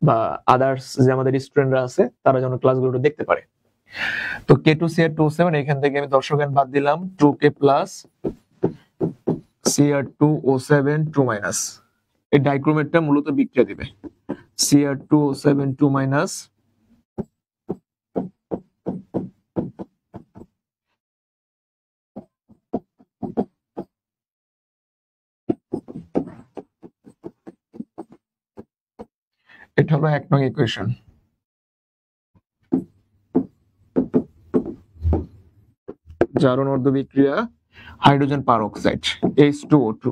A: বা আদার্স যে আমাদের স্টুডেন্টরা আছে তারা যেন ক্লাসগুলো দেখতে পারে। তো K2Cr2O7, এখান থেকে আমি দর্শক বাদ দিলাম, 2K প্লাস Cr2O7 2 মাইনাস। এই ডাইক্রোমেটটা মূলত বিক্রিয়া দিবে Cr2O7 2 মাইনাস এটা হলো 1 নং ইকুয়েশন। জারণ অর্ধ বিক্রিয়া হাইড্রোজেন পারঅক্সাইড H2O2।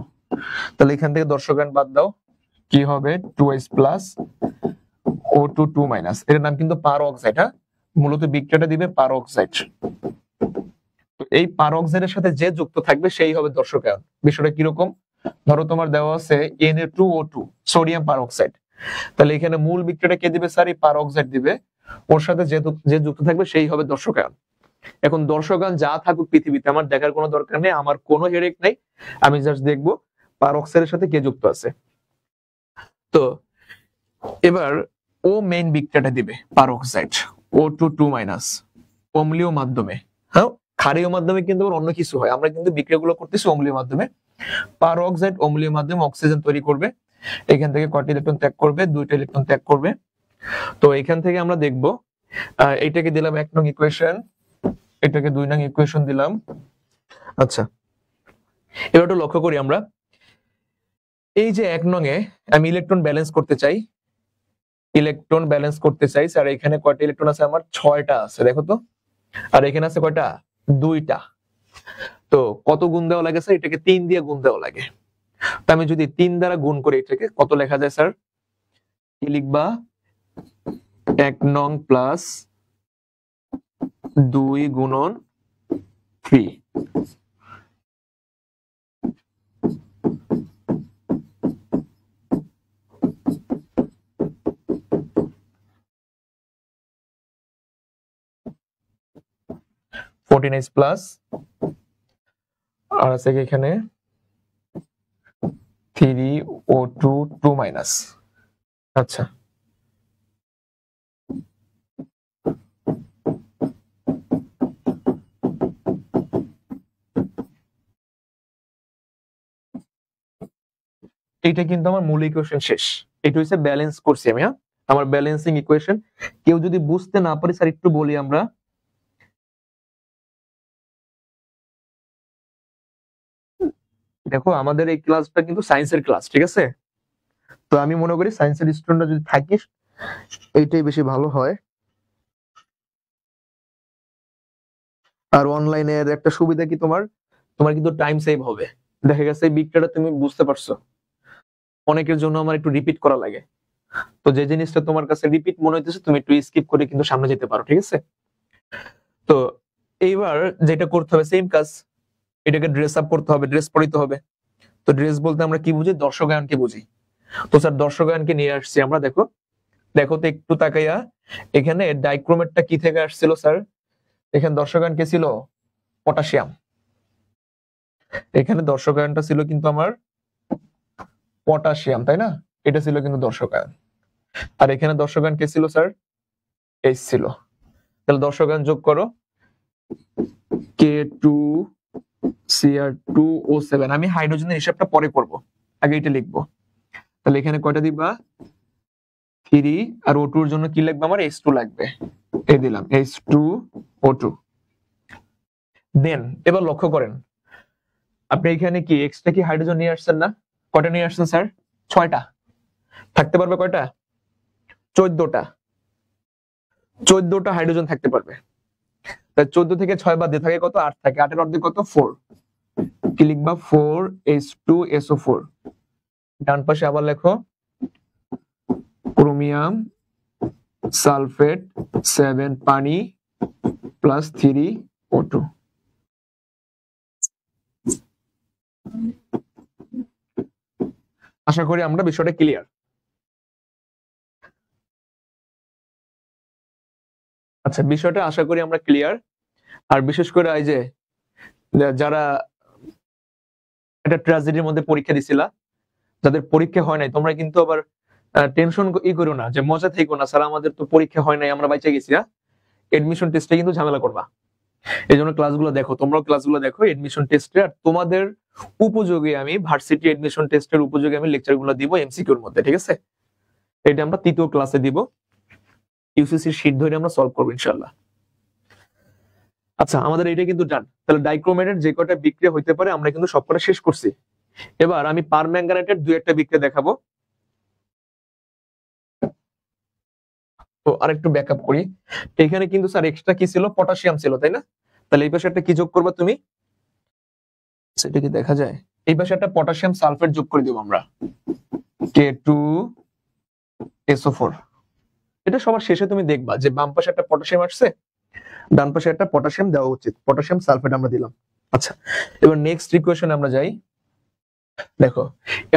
A: তাহলে এখান থেকে দর্শকায়ন বাদ দাও, কি হবে 2H প্লাস O2 2 মাইনাস। এর নাম কিন্তু পারঅক্সাইড। হ্যাঁ, মূলত বিক্রিয়াটা দিবে পারঅক্সাইড। তো এই পারঅক্সাইডের সাথে যে যুক্ত থাকবে সেই হবে দর্শকায়ন। বিষয়টা কিরকম, ধরো তোমার দেওয়া আছে Na2O2 সোডিয়াম পারঅক্সাইড, তাহলে এখানে মূল বিক্রিয়াটা কে দিবে স্যার? এই পারঅক্সাইড দিবে, ওর সাথে যে যুক্ত থাকবে সেই হবে দর্শকায়ন। এখন দর্শকায়ন যা থাকুক পৃথিবীতে আমার দেখার কোনো দরকার নেই, আমার কোনো হেডেক নাই, আমি জাস্ট দেখবো পারঅক্সাইডের সাথে কে যুক্ত আছে। তো এবার ও মেইন বিক্রিয়াটা দিবে পারঅক্সাইড O2 2 মাইনাস অম্লীয় মাধ্যমে। হ্যাঁ, ক্ষারীয় মাধ্যমে কিন্তু আবার অন্য কিছু হয়, আমরা কিন্তু বিক্রিয়াগুলো করতেছি অম্লীয় মাধ্যমে। পারঅক্সাইড অম্লীয় মাধ্যমে অক্সিজেন তৈরি করবে, এখান থেকে কয়টা ইলেকট্রন ত্যাগ করবে? 2টা ইলেকট্রন ত্যাগ করবে। তো এখান থেকে আমরা দেখব, এইটাকে দিলাম 1 নং ইকুয়েশন, এটাকে 2 নং ইকুয়েশন দিলাম। আচ্ছা, এবার একটু লক্ষ্য করি আমরা, এই যে 1 নং এ আমি ইলেকট্রন ব্যালেন্স করতে চাই, স্যার এখানে কয়টা ইলেকট্রন আছে? আমার 6টা আছে, দেখো তো। আর এখানে আছে কয়টা? 2টা। তো কত গুণ দেওয়া লাগে স্যার? এটাকে 3 দিয়ে গুণ দেওয়া লাগে। তো আমি যদি 3 দ্বারা গুণ করি, এটাকে কত লেখা যায় স্যার? কি লিখবা? 1 নং প্লাস 2 গুণন 3। প্লাস আর আছে এখানে 3O2 2 মাইনাস। আচ্ছা, এইটা কিন্তু আমার মূল ইকুয়েশন শেষ। এটা হচ্ছে ব্যালেন্স করছি আমি। হ্যাঁ, আমার ব্যালেন্সিং ইকুয়েশন। কেউ যদি বুঝতে না পারে স্যার একটু বলি আমরা, দেখো আমাদের এই ক্লাসটা কিন্তু সায়েন্সের ক্লাস, ঠিক আছে? তো আমি মনে করি সায়েন্সের স্টুডেন্টরা যদি থাকিস এইটাই বেশি ভালো হয়। আর অনলাইনের একটা সুবিধা কি, তোমার কিন্তু টাইম সেভ হবে। দেখা গেছে এই বিক্রিয়াটা তুমি বুঝতে পারছো, অনেকের জন্য আমার একটু রিপিট করা লাগে। তো যে জিনিসটা তোমার কাছে রিপিট মনে হইতেছে তুমি একটু স্কিপ করে কিন্তু সামনে যেতে পারো, ঠিক আছে? তো এইবার যেটা করতে হবে সেম কাজ, এটাকে ড্রেস আপ করতে হবে, ড্রেস পরিতে হবে। তো ড্রেস বলতে আমরা কি বুঝি? দর্শকায়নকে বুঝি। তো স্যার দর্শকায়নকে নিয়ে আসছি আমরা। দেখো দেখো তো একটু তাকাইয়া, এখানে ডাইক্রোমেটটা কি থেকে আসছিল স্যার? এখানে দর্শকায়ন কে ছিল? পটাশিয়াম। এখানে দর্শকায়নটা ছিল কিন্তু আমার পটাশিয়াম, তাই না? এটা ছিল কিন্তু দর্শকায়ন। আর এখানে দর্শকায়ন কে ছিল স্যার? এইচ ছিল। তাহলে দর্শকায়ন যোগ করো, K2Cr2O7। আমি হাইড্রোজেনের হিসাবটা পরে করব, আগে এটা লিখবো। তাহলে এখানে কয়টা দিবা? 3। আর O2 এর জন্য কি লাগবে আমার? H2 লাগবে, এই দিলাম H2O2। দেন এবার লক্ষ্য করেন, আপনি এখানে কি এক্সট্রা কি হাইড্রোজেন নিয়ে আসছেন না? কয়টা নিয়ে আসছেন স্যার? 6টা। থাকতে পারবে কয়টা? 14টা। 14টা হাইড্রোজেন থাকতে পারবে। তাই 14 থেকে 6 বাদ দিয়ে থাকে কত? 8 থাকে। 8 এর অর্ধেক কত? 4। কি লিখবা? 4H2SO4। ডান পাশে আবার লেখো ক্রোমিয়াম সালফেট 7 পানি প্লাস 3O2। আশা করি আমরা বিষয়টা ক্লিয়ার। আচ্ছা, বিষয়টা আশা করি আমরা ক্লিয়ার। আর বিশেষ করে এই যে যারা একটা ট্র্যাজেডির মধ্যে পরীক্ষা দিছিলা, যাদের পরীক্ষা হয় নাই, তোমরা কিন্তু আবার টেনশন করো না, যে মজা থেকো না, স্যার আমাদের তো পরীক্ষা হয় নাই, আমরা বাইচে গেছি। এডমিশন টেস্টে কিন্তু ঝামেলা করবা। এই জন্য ক্লাসগুলো দেখো, তোমরাও ক্লাসগুলো দেখো এডমিশন টেস্টে। আর তোমাদের উপযোগী আমি ভার্সিটি এডমিশন টেস্টের উপযোগী আমি লেকচারগুলো দিব এমসিকিউর মধ্যে, ঠিক আছে? এটা আমরা 3য় ক্লাসে দিব, ইউসিসির শীট ধরে আমরা সলভ করবো ইনশাআল্লাহ। আচ্ছা, আমাদের এটা কিন্তু ডান। তাহলে ডাইক্রোমেটের যে কয়টা বিক্রিয়া হইতে পারে আমরা কিন্তু সবকটা শেষ করছি। এবার আমি পারম্যাঙ্গানেটের 2-1টা বিক্রিয়া দেখাবো। তো আরেকটু ব্যাকআপ করি। এখানে কিন্তু স্যার এক্সট্রা কি ছিল? পটাশিয়াম ছিল, তাই না? তাহলে এই পাশে একটা কি যোগ করবা তুমি? সেটা কি দেখা যায়? এই পাশে একটা পটাশিয়াম সালফেট যোগ করে দিব আমরা, K2SO4। এটা সবার শেষে তুমি দেখবা যে বাম পাশে একটা পটাশিয়াম আসছে, ডান পাশে একটা পটাশিয়াম দেওয়া উচিত। পটাশিয়াম সালফেট আমরা দিলাম। আচ্ছা, এবার নেক্সট ইকুয়েশনে আমরা যাই। দেখো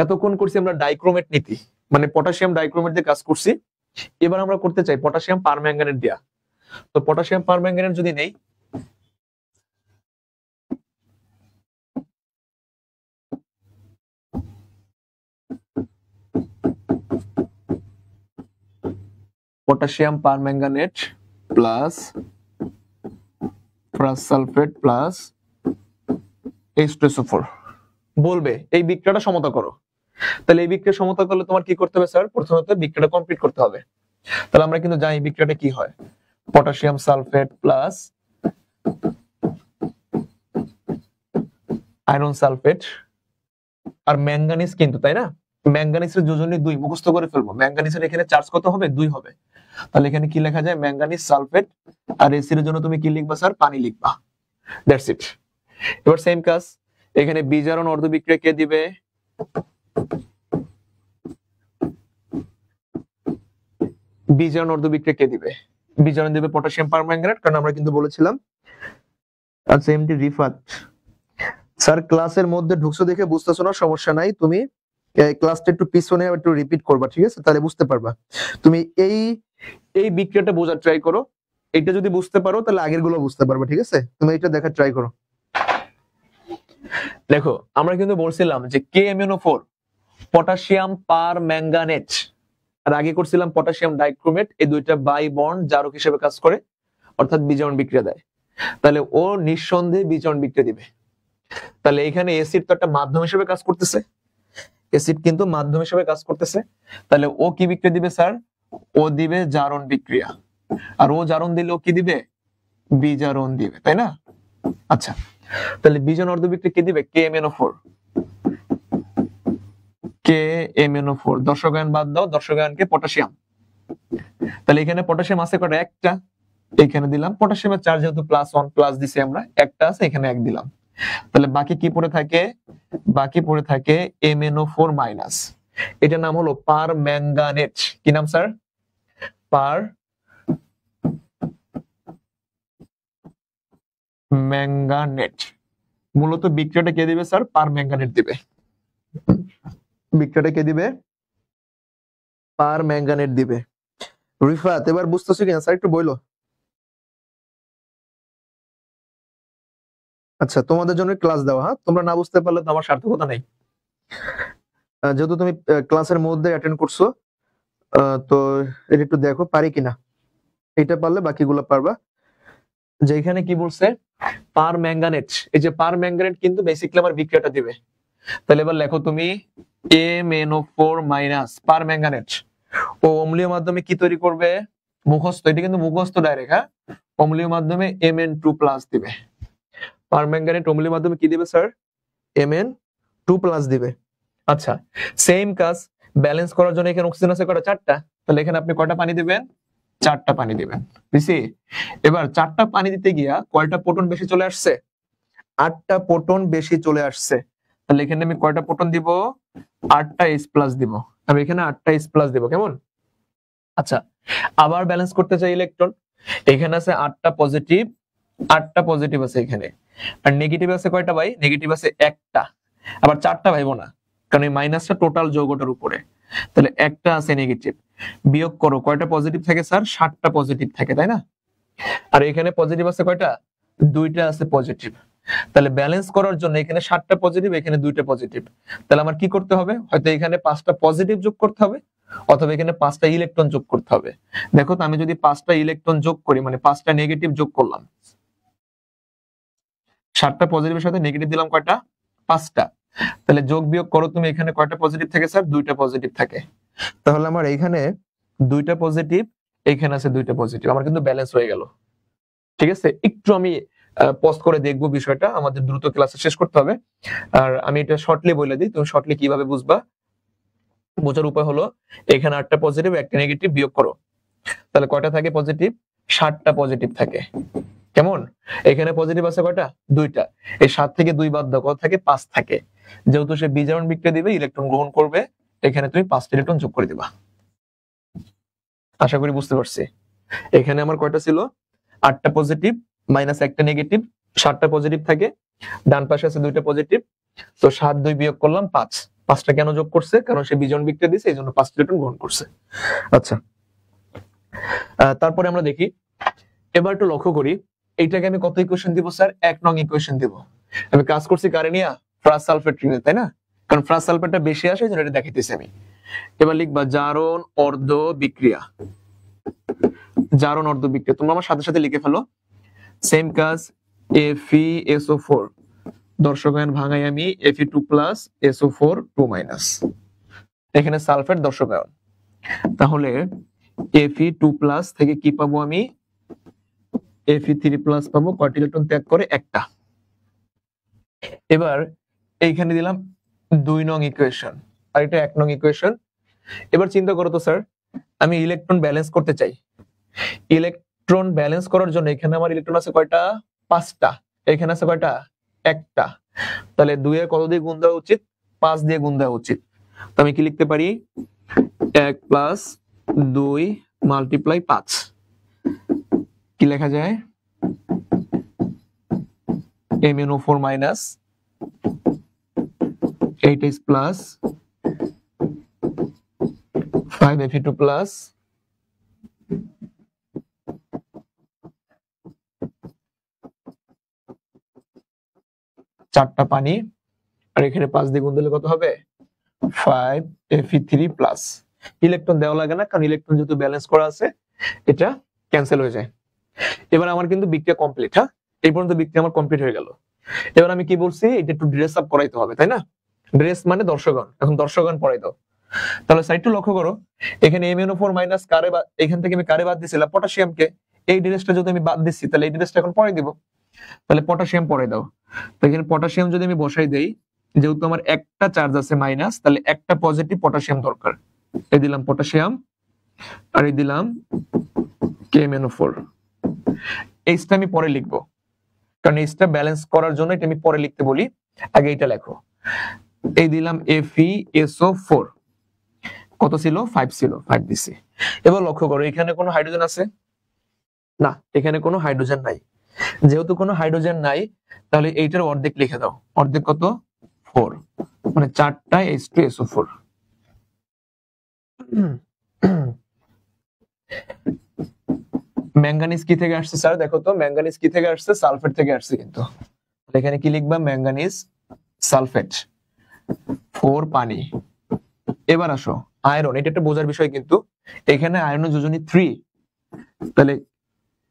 A: এতক্ষণ করছি আমরা ডাইক্রোমেট নীতি, মানে পটাশিয়াম ডাইক্রোমেট দিয়ে কাজ করছি। এবার আমরা করতে চাই পটাশিয়াম পারম্যাঙ্গানেট দিয়া। তো পটাশিয়াম পারম্যাঙ্গানেট যদি নেই, potassium permanganate plus ferrous sulphate plus H2SO4 বলবে এই বিক্রিয়াটা সমতা করো। তাহলে এই বিক্রিয়া সমতা করলে তোমার কি করতে হবে স্যার? প্রথমত বিক্রিয়াটা কমপ্লিট করতে হবে। তাহলে আমরা কিন্তু জানি বিক্রিয়াটা কি হয়, potassium sulphate plus iron sulphate আর ম্যাঙ্গানিজ কিন্তু, তাই না? ম্যাঙ্গানিজের যোজনী 2 মুখস্থ করে ফেলবো। ম্যাঙ্গানিজের এখানে চার্জ কত হবে? 2 হবে। তাহলে এখানে কি লেখা যায়? Manganese sulphate. আর এসির জন্য তুমি কি লিখবা স্যার? পানি লিখবা। That's it. এবার সেম কাজ, এখানে বিজারণ অর্ধ বিক্রিয়া কে দিবে? বিজারণ অর্ধ বিক্রিয়া কে দিবে? বিজারণ দিবে পটাশিয়াম পারম্যাঙ্গানেট, কারণ আমরা কিন্তু বলেছিলাম। আচ্ছা, এমডি রিফাত স্যার ক্লাসের মধ্যে ঢুকছো দেখে বুঝতেছো না, সমস্যা নাই, তুমি ক্লাসটা একটু পিছনে একটু রিপিট করবা, ঠিক আছে? তাহলে বুঝতে পারবা। তুমি এই এই বিক্রিয়াটা বোঝার ট্রাই করো। এটা যদি বুঝতে পারো তাহলে আগের গুলো বুঝতে পারবে, ঠিক আছে? তুমি এটা দেখার ট্রাই করো। দেখো আমরা কিন্তু বলছিলাম যে KMnO4 পটাশিয়াম পারম্যাঙ্গানেট, আর আগে করছিলাম পটাশিয়াম ডাইক্রোমেট। এই দুইটা বাই বন্ড জারক হিসেবে কাজ করে, অর্থাৎ বিজারণ বিক্রিয়া দেয়। তাহলে ও নিঃসন্দেহে বিজারণ বিক্রিয়া দিবে। তাহলে এখানে অ্যাসিড তো একটা মাধ্যম হিসেবে কাজ করতেছে, অ্যাসিড কিন্তু মাধ্যম হিসেবে কাজ করতেছে। তাহলে ও কি বিক্রিয়া দিবে স্যার? ও দিবে জারণ বিক্রিয়া। আর ও জারণ দিলে ও কি দিবে? বিজারণ দিবে, তাই না? আচ্ছা, তাহলে বিজারণ অর্ধ বিক্রিয়া কি দিবে? KMnO4। KMnO4 দর্শকায়ন বাদ দাও, দর্শকায়নকে পটাশিয়াম। তাহলে এখানে পটাশিয়াম আছে কয়টা? একটা। এখানে দিলাম। পটাশিয়ামের চার্জ যেহেতু +1 প্লাস দিছি আমরা, একটা আছে, এখানে 1 দিলাম। তাহলে বাকি কি পড়ে থাকে? বাকি পড়ে থাকে MnO4 মাইনাস। এটার নাম হলো পারম্যাঙ্গানেট। কি নাম স্যার? ম্যাঙ্গানেট। মূলত বিক্রিয়াটা কে দিবে স্যার? পার ম্যাঙ্গানেট দিবে। বিক্রিয়াটা কে দিবে? পার ম্যাঙ্গানেট দিবে। রিফাত এবার বুঝতেছো কিনা স্যার একটু বইলো। আচ্ছা তোমাদের জন্য ক্লাস দেওয়া, হ্যাঁ তোমরা না বুঝতে পারলে তো আমার সার্থকতা নেই। যেহেতু তুমি ক্লাসের মধ্যে অ্যাটেন্ড করছো, তো এটা একটু দেখো পারি কিনা। এটা পারলে বাকিগুলো পারবা। যে এখানে কি বলছে? পার ম্যাঙ্গানেট। এই যে পার ম্যাঙ্গানেট কিন্তু বেসিক্যালি আমার বিক্রিয়াটা দিবে। তাহলে এবার লেখো তুমি MnO4 মাইনাস পার ম্যাঙ্গানেট ও অম্লীয় মাধ্যমে কি তৈরি করবে? মুখস্থ, এটা কিন্তু মুখস্থ ডাইরেক্ট, হ্যাঁ। অম্লীয় মাধ্যমে Mn2 প্লাস দিবে। পার ম্যাঙ্গানেট অম্লীয় মাধ্যমে কি দিবে স্যার? Mn2 প্লাস দিবে। আচ্ছা সেম কাজ ব্যালেন্স করার জন্য এখানে অক্সিজেন আছে কয়টা? 4টা। তাহলে এখানে আপনি কয়টা পানি দিবেন? 4টা পানি দিবেন। বুঝছি? এবার 4টা পানি দিতে গিয়া কয়টা প্রোটন বেশি চলে আসছে? 8টা প্রোটন বেশি চলে আসছে। তাহলে এখানে আমি কয়টা প্রোটন দিব? 8টা H প্লাস দিব। আমি এখানে 8টা H প্লাস দিব। কেমন? আচ্ছা আবার ব্যালেন্স করতে চাই ইলেকট্রন। এখানে আছে 8টা পজিটিভ, 8টা পজিটিভ আছে এখানে। আর নেগেটিভ আছে কয়টা ভাই? নেগেটিভ আছে একটা। আবার 4টা ভাইবো না, কারণ এই মাইনাসটা টোটাল যৌগটার উপরে। তাহলে একটা আছে নেগেটিভ। বিয়োগ করো, কয়টা পজিটিভ থাকে স্যার? 7টা পজিটিভ থাকে, তাই না? আর এখানে পজিটিভ আছে কয়টা? 2টা আছে পজিটিভ। তাহলে ব্যালেন্স করার জন্য এখানে 7টা পজিটিভ, এখানে 2টা পজিটিভ। তাহলে আমার কি করতে হবে? হয়তো এখানে 5টা পজিটিভ যোগ করতে হবে, অথবা এখানে 5টা ইলেকট্রন যোগ করতে হবে। দেখো তো আমি যদি 5টা ইলেকট্রন যোগ করি, মানে 5টা নেগেটিভ যোগ করলাম, 7টা পজিটিভের সাথে নেগেটিভ দিলাম কয়টা? 5টা। তাহলে যোগ বিয়োগ করো তুমি, এখানে কয়টা পজিটিভ থাকে স্যার? 2টা পজিটিভ থাকে। তাহলে আমার এইখানে 2টা পজিটিভ, এখানে আছে 2টা পজিটিভ, আমার কিন্তু ব্যালেন্স হয়ে গেল। ঠিক আছে, একটু আমি পজ করে দেখবো বিষয়টা, আমাদের দ্রুত ক্লাসে শেষ করতে হবে। আর আমি এটা শর্টলি বলে দিই, তুমি শর্টলি কিভাবে বুঝবা। বোঝার উপায় হলো এখানে 8টা পজিটিভ, একটা নেগেটিভ, বিয়োগ করো। তাহলে কয়টা থাকে পজিটিভ? 7টা পজিটিভ থাকে। কেমন? এখানে পজিটিভ আছে কয়টা? 2টা। এই 7 থেকে 2 বাদ দাও, কত থাকে? 5 থাকে। যেহেতু সে বিজারণ বিক্রিয়া দিবে, ইলেকট্রন গ্রহণ করবে, এখানে তুমি 5টা ইলেকট্রন যোগ করে দিবা। আশা করি বুঝতে পারছি। এখানে আমার কয়টা ছিল? 8টা পজিটিভ মাইনাস একটা নেগেটিভ, 7টা পজিটিভ থাকে। ডান পাশে আছে 2টা পজিটিভ। তো 7 2 বিয়োগ করলাম 5। 5টা কেন যোগ করছে? কারণ সে বিজারণ বিক্রিয়া দিয়েছে, এই জন্য 5টা ইলেকট্রন গ্রহণ করছে। আচ্ছা তারপরে আমরা দেখি, এবার একটু লক্ষ্য করি, এইটাকে আমি কত ইকুয়েশন দিব স্যার? 1 নং ইকুয়েশন দিব। আমি কাজ করছি কারে নিয়ে? ফ্রাস সালফেট নিয়ে, তাই না? কারণ ফ্রাস সালফেটটা বেশি আসে, যেটা দেখাইতেছি আমি। এবার লিখবা জারণ অর্ধ বিক্রিয়া। জারণ অর্ধ বিক্রিয়া তোমরা আমার সাথে সাথে লিখে ফেলো। সেম কাজ FeSO4 দর্শকায়ন ভাঙাই আমি Fe2 প্লাস SO4 2 মাইনাস। এখানে সালফেট দর্শকায়ন, তাহলে Fe2 প্লাস থেকে কি পাবো আমি? Fe3 প্লাস পাবো। কয়টি ইলেকট্রন ত্যাগ করে? একটা। এবার এইখানে দিলাম 2 নং ইকুয়েশন, আর এটা 1 নং ইকুয়েশন। এবার চিন্তা করো তো স্যার, আমি ইলেকট্রন ব্যালেন্স করতে চাই। ইলেকট্রন ব্যালেন্স করার জন্য এখানে আমার ইলেকট্রন আছে কয়টা? 5টা। এখানে আছে কয়টা? একটা। তাহলে 2 এর কত দিয়ে গুণ দেওয়া উচিত? 5 দিয়ে গুণ দেওয়া উচিত। তো আমি কি লিখতে পারি? 1 প্লাস 2 মাল্টিপ্লাই 5। কি লেখা যায়? MnO4 minus 8H plus 5Fe2 plus 4টা পানি, আর এখানে 5 দিয়ে গুণ দিলে কত হবে? 5Fe3 plus. ইলেকট্রন দেওয়া লাগে না, কারণ ইলেকট্রন যেহেতু ব্যালেন্স করা আছে, এটা ক্যান্সেল হয়ে যায়। এবার আমার কিন্তু বিক্রিয়া কমপ্লিট। হ্যাঁ, এই পর্যন্ত বিক্রিয়া আমার কমপ্লিট হয়ে গেল। এবার আমি কি বলছি? এটা একটু ড্রেস আপ করাইতে হবে, তাই না? ড্রেস মানে দর্শকগণ, এখন দর্শকগণ পড়াই দাও। তাহলে সাইডটা লক্ষ্য করো, এখানে MnO4 মাইনাস কারে, এখান থেকে আমি কারে বাদ দিছিলাম? পটাশিয়ামকে। এই ড্রেসটা যদি আমি বাদ দিচ্ছি, তাহলে এই ড্রেসটা এখন পড়াই দিব। তাহলে পটাশিয়াম পড়াই দাও। তো এখানে পটাশিয়াম যদি আমি বসাই দেই, যেহেতু আমার একটা চার্জ আছে মাইনাস, তাহলে একটা পজিটিভ পটাশিয়াম দরকার। এই দিলাম পটাশিয়াম, আর এই দিলাম KMnO4। এইটা আমি পরে লিখবো, কারণ এইটা ব্যালেন্স করার জন্য এটা আমি পরে লিখতে বলি, আগে এটা লেখো। এই দিলাম FeSO4, কত ছিল? 5 ছিল, 5 দিছি। এবার লক্ষ্য করো, এখানে কোনো হাইড্রোজেন আছে না? এখানে কোনো হাইড্রোজেন নাই। যেহেতু কোনো হাইড্রোজেন নাই, তাহলে এইটার অর্ধেক লিখে দাও। অর্ধেক কত? 4, মানে 4টা H2SO4। ম্যাঙ্গানিজ কি থেকে আসছে স্যার? দেখো তো ম্যাঙ্গানিজ কি থেকে আসছে? সালফেট থেকে আসছে। কিন্তু এখানে কি লিখবা? ম্যাঙ্গানিজ সালফেট, 4 পানি। এবার আসো আয়রন, এটা একটা বোঝার বিষয়। কিন্তু এখানে আয়রন যোজনী 3, তাহলে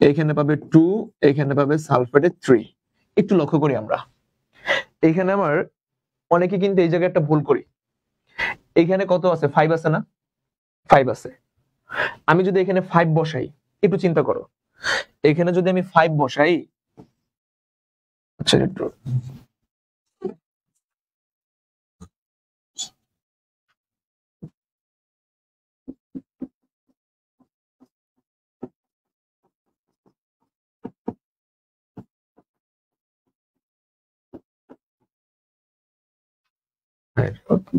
A: এখানে পাবে 2, এখানে পাবে সালফেটে 3। একটু লক্ষ্য করি আমরা, এখানে আমার অনেকে কিন্তু এই জায়গায় একটা ভুল করি। এখানে কত আছে? 5 আছে না? 5 আছে। আমি যদি এখানে 5 বসাই, একটু চিন্তা করো, এখানে যদি আমি 5 বসাই, আচ্ছা একটু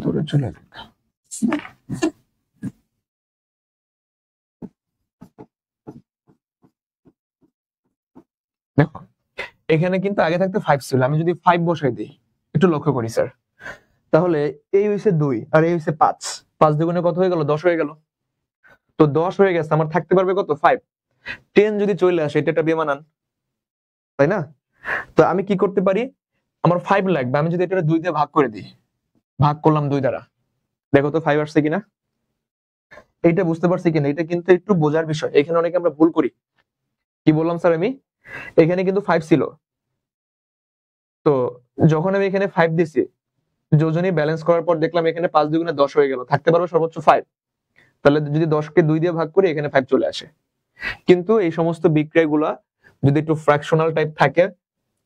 A: দূরে চলে যাবে। দেখো এখানে কিন্তু আগে থাকতে 5 ছিল, আমি যদি 5 বসাই দিই, একটু লক্ষ্য করি স্যার, তাহলে এই হইছে 2 আর এই হইছে 5, 5 দুগুণে কত হয়ে গেল? 10 হয়ে গেল। তো 10 হয়ে গেছে, আমার থাকতে পারবে কত? 5। 10 যদি চলে আসে, এটা একটা বেমানান, তাই না? তো আমি কি করতে পারি? আমার 5 লাগবে, আমি যদি এটা 2 দিয়ে ভাগ করে দিই, ভাগ করলাম 2 দ্বারা, দেখো তো 5 আসছে কিনা। এইটা বুঝতে পারছি কিনা? এটা কিন্তু একটু বোঝার বিষয়। এখানে অনেকে আমরা ভুল করি। কি বললাম স্যার আমি? এখানে কিন্তু 5 ছিল, তো যখন আমি এখানে 5 দিছি, যোজনী ব্যালেন্স করার পর দেখলাম এখানে 5 দুগুণে 10 হয়ে গেল, থাকতে পারবে সর্বোচ্চ 5। তাহলে যদি 10কে 2 দিয়ে ভাগ করি, এখানে 5 চলে আসে। কিন্তু এই সমস্ত বিক্রিয়াগুলা যদি একটু ফ্র্যাকশনাল টাইপ থাকে,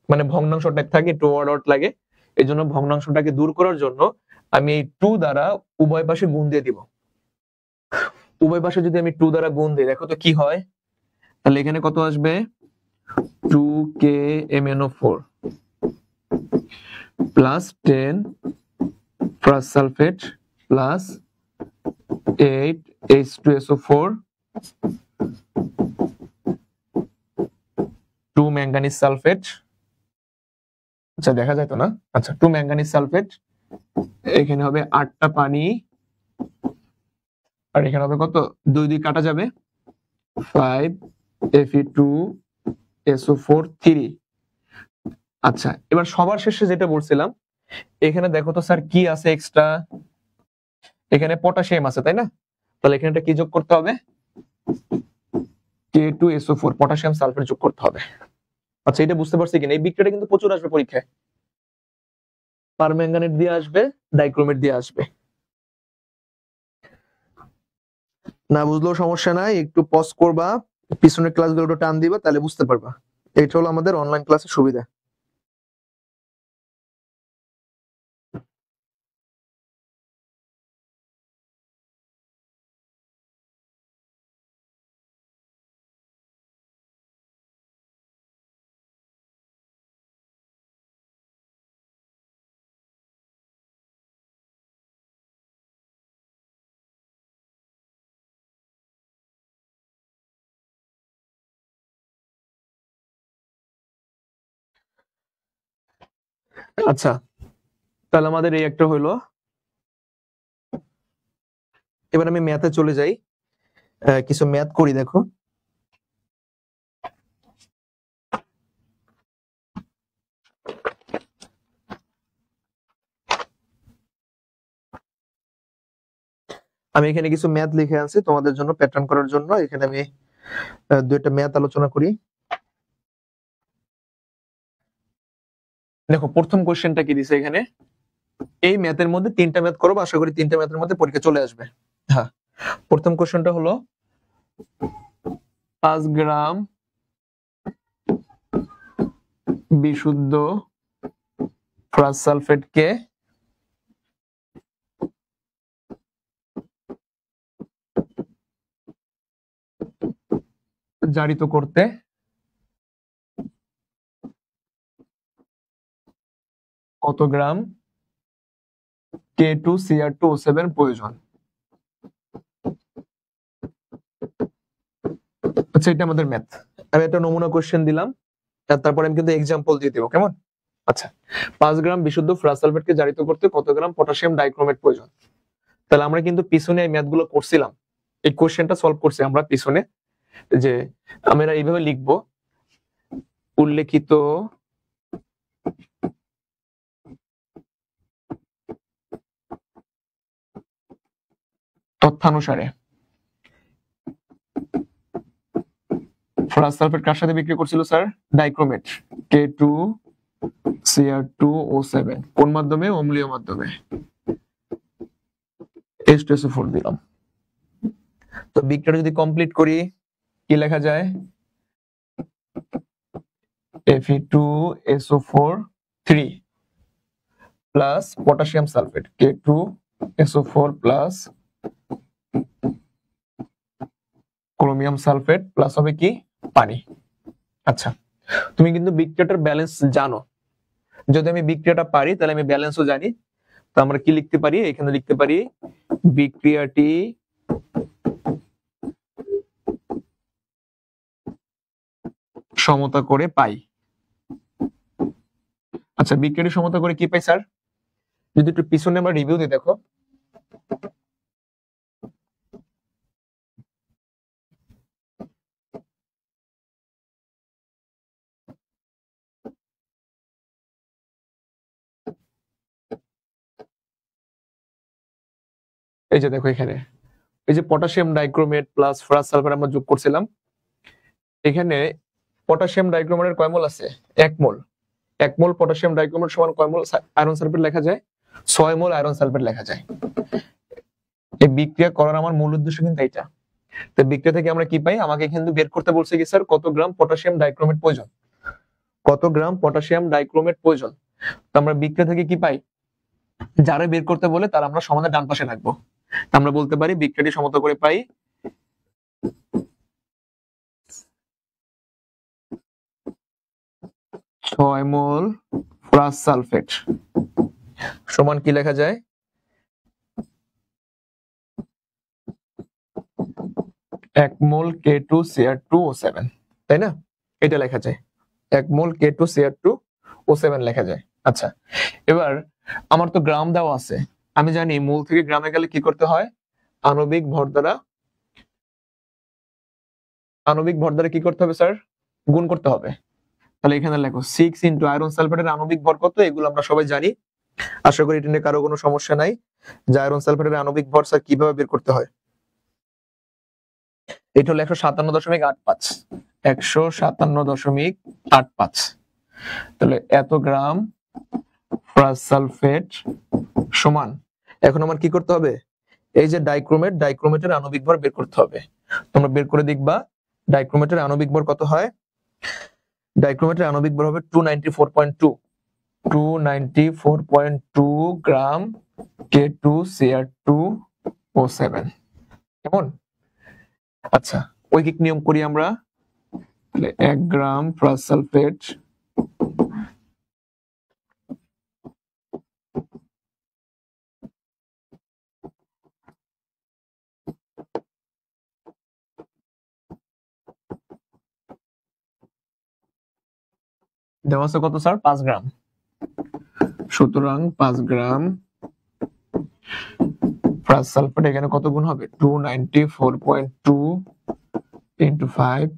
A: মানে ভগ্নাংশ টাইপ থাকে, একটু অড অড লাগে, এই জন্য ভগ্নাংশটাকে দূর করার জন্য আমি এই 2 দ্বারা উভয় পাশে গুণ দিয়ে দিব। উভয় পাশে যদি আমি 2 দ্বারা গুণ দিই, দেখো তো কি হয়। তাহলে এখানে কত আসবে? 2KMnO4 plus 10 ferrous sulphate plus 8H2SO4 2 manganese sulphate. আচ্ছা দেখা যায় তো না? আচ্ছা 2 ম্যাঙ্গানিজ সালফেট, এখানে হবে 8টা পানি, আর এখানে হবে কত? 2 2 কাটা যাবে, 5 Fe2SO4 3। আচ্ছা এবার সবার শেষে যেটা বলছিলাম, এখানে দেখো তো স্যার কি আছে এক্সট্রা? এখানে পটাশিয়াম আছে, তাই না? তাহলে এখানে কি যোগ করতে হবে? K2SO4 পটাশিয়াম সালফেট যোগ করতে হবে। আচ্ছা এটা বুঝতে পারছি কিনা? এই বিক্রিয়াটা কিন্তু প্রচুর আসবে পরীক্ষায়। পারম্যাঙ্গানেট দিয়ে আসবে, ডাইক্রোমেট দিয়ে আসবে। না বুঝলেও সমস্যা নাই, একটু পজ করবা, পিছনের ক্লাসগুলো টান দিবা, তাহলে বুঝতে পারবা। এটা হলো আমাদের অনলাইন ক্লাসের সুবিধা। আচ্ছা তাহলে আমাদের এই একটা হইলো। এবার আমি ম্যাথে চলে যাই, কিছু ম্যাথ করি। দেখো আমি এখানে কিছু ম্যাথ লিখে আনছি তোমাদের জন্য প্যাটার্ন করার জন্য। এখানে আমি দুইটা ম্যাথ আলোচনা করি। দেখো প্রথম কোশ্চেনটা কি দিছে এখানে, এই ম্যাথের মধ্যে 3টা ম্যাথ করবো, আশা করি 3টা ম্যাথের মধ্যে পরীক্ষা চলে আসবে। হ্যাঁ প্রথম কোশ্চেনটা হলো 5 গ্রাম বিশুদ্ধ ফেরাস সালফেটকে জারিত করতে কত গ্রাম K2Cr2O7 প্রয়োজন। আচ্ছা এটা আমাদের ম্যাথ। আমি একটা নমুনা কোশ্চেন দিলাম, তারপরে আমি কিন্তু এক্সাম্পল দিয়ে দেবো, কেমন? আচ্ছা, 5 গ্রাম বিশুদ্ধ ফেরাস সালফেটকে জারিত করতে কত গ্রাম পটাশিয়াম ডাইক্রোমেট প্রয়োজন? তাহলে আমরা কিন্তু পিছনে এই ম্যাথগুলো করছিলাম, এই কোশ্চেনটা সলভ করছি আমরা পিছনে, যে আমরা এইভাবে লিখবো, উল্লেখিত তথ্যানুসারে ফেরাস সালফেট কার সাথে বিক্রি করছিল স্যার? ডাইক্রোমেট, K2Cr2O7, কোন মাধ্যমে? অম্লীয় মাধ্যমে, H2SO4 দিলাম। তো বিক্রিয়াটা যদি কমপ্লিট করি কি লেখা যায়? Fe2SO4 3 plus potassium sulphate K2SO4 plus chromium sulphate plus হবে কি? পানি। আচ্ছা, তুমি কিন্তু বিক্রিয়াটার ব্যালেন্স জানো, যদি আমি বিক্রিয়াটা পারি তাহলে আমি ব্যালেন্সও জানি। তো আমরা কি লিখতে পারি? এখানে লিখতে পারি বিক্রিয়াটি সমতা করে পাই। আচ্ছা, বিক্রিয়াটি সমতা করে কি পাই স্যার? যদি একটু পিছনে আমরা রিভিউ দিই, দেখো এই যে দেখো এখানে এই যে potassium dichromate plus ferrous sulphate আমরা যোগ করছিলাম, এখানে পটাশিয়াম ডাইক্রোমেটের কয় মোল আছে? 1 মোল। 1 মোল পটাশিয়াম ডাইক্রোমেট সমান কয় মোল আয়রন সালফেট লেখা যায়? 6 মোল আয়রন সালফেট লেখা যায়। এই বিক্রিয়া করার আমার মূল উদ্দেশ্য কিন্তু এইটা। তো বিক্রিয়া থেকে আমরা কি পাই? আমাকে কিন্তু বের করতে বলছে কি স্যার, কত গ্রাম পটাশিয়াম ডাইক্রোমেট প্রয়োজন, কত গ্রাম পটাশিয়াম ডাইক্রোমেট প্রয়োজন। তো আমরা বিক্রিয়া থেকে কি পাই? যারা বের করতে বলে তার আমরা সমানের ডান পাশে রাখবো। আমরা বলতে পারি বিক্রিয়াটি সমতা করে পাই 6 মোল ফেরাস সালফেট সমান কি লেখা যায়? 1 মোল K2Cr2O7, তাই না? এটা লেখা যায়, 1 মোল K2Cr2O7 লেখা যায়। আচ্ছা, এবার আমার তো গ্রাম দেওয়া আছে, আমি জানি মোল থেকে গ্রামে গেলে কি করতে হয়? আণবিক ভর দ্বারা কি করতে হবে স্যার? গুণ করতে হবে। তাহলে এখানে লেখো 6 ইন্টু আয়রন সালফেটের আণবিক ভর কত, এগুলো আমরা সবাই জানি। আশা করি এটা নিয়ে কারো কোনো সমস্যা নাই যে আয়রন সালফেটের আণবিক ভর স্যার কিভাবে বের করতে হয়। এটা হলো 157.85, 157.85। তাহলে এত গ্রাম ফেরাস সালফেট সমান, এখন আমার কি করতে হবে? এই যে ডাইক্রোমেটের আণবিক ভর বের করতে হবে। তোমরা বের করে দেখবা ডাইক্রোমেটের আণবিক ভর কত হয়। ডাইক্রোমেটের আণবিক ভর হবে 294.2 গ্রাম K2Cr2O7, কেমন? আচ্ছা, ঐকিক নিয়ম করি আমরা, তাহলে 1 গ্রাম ফেরাস সালফেট দেওয়া আছে কত স্যার? 5 গ্রাম। সুতরাং 5 গ্রাম ফেরাস সালফেট এখানে কত গুণ হবে? 294.2 ইন্টু 5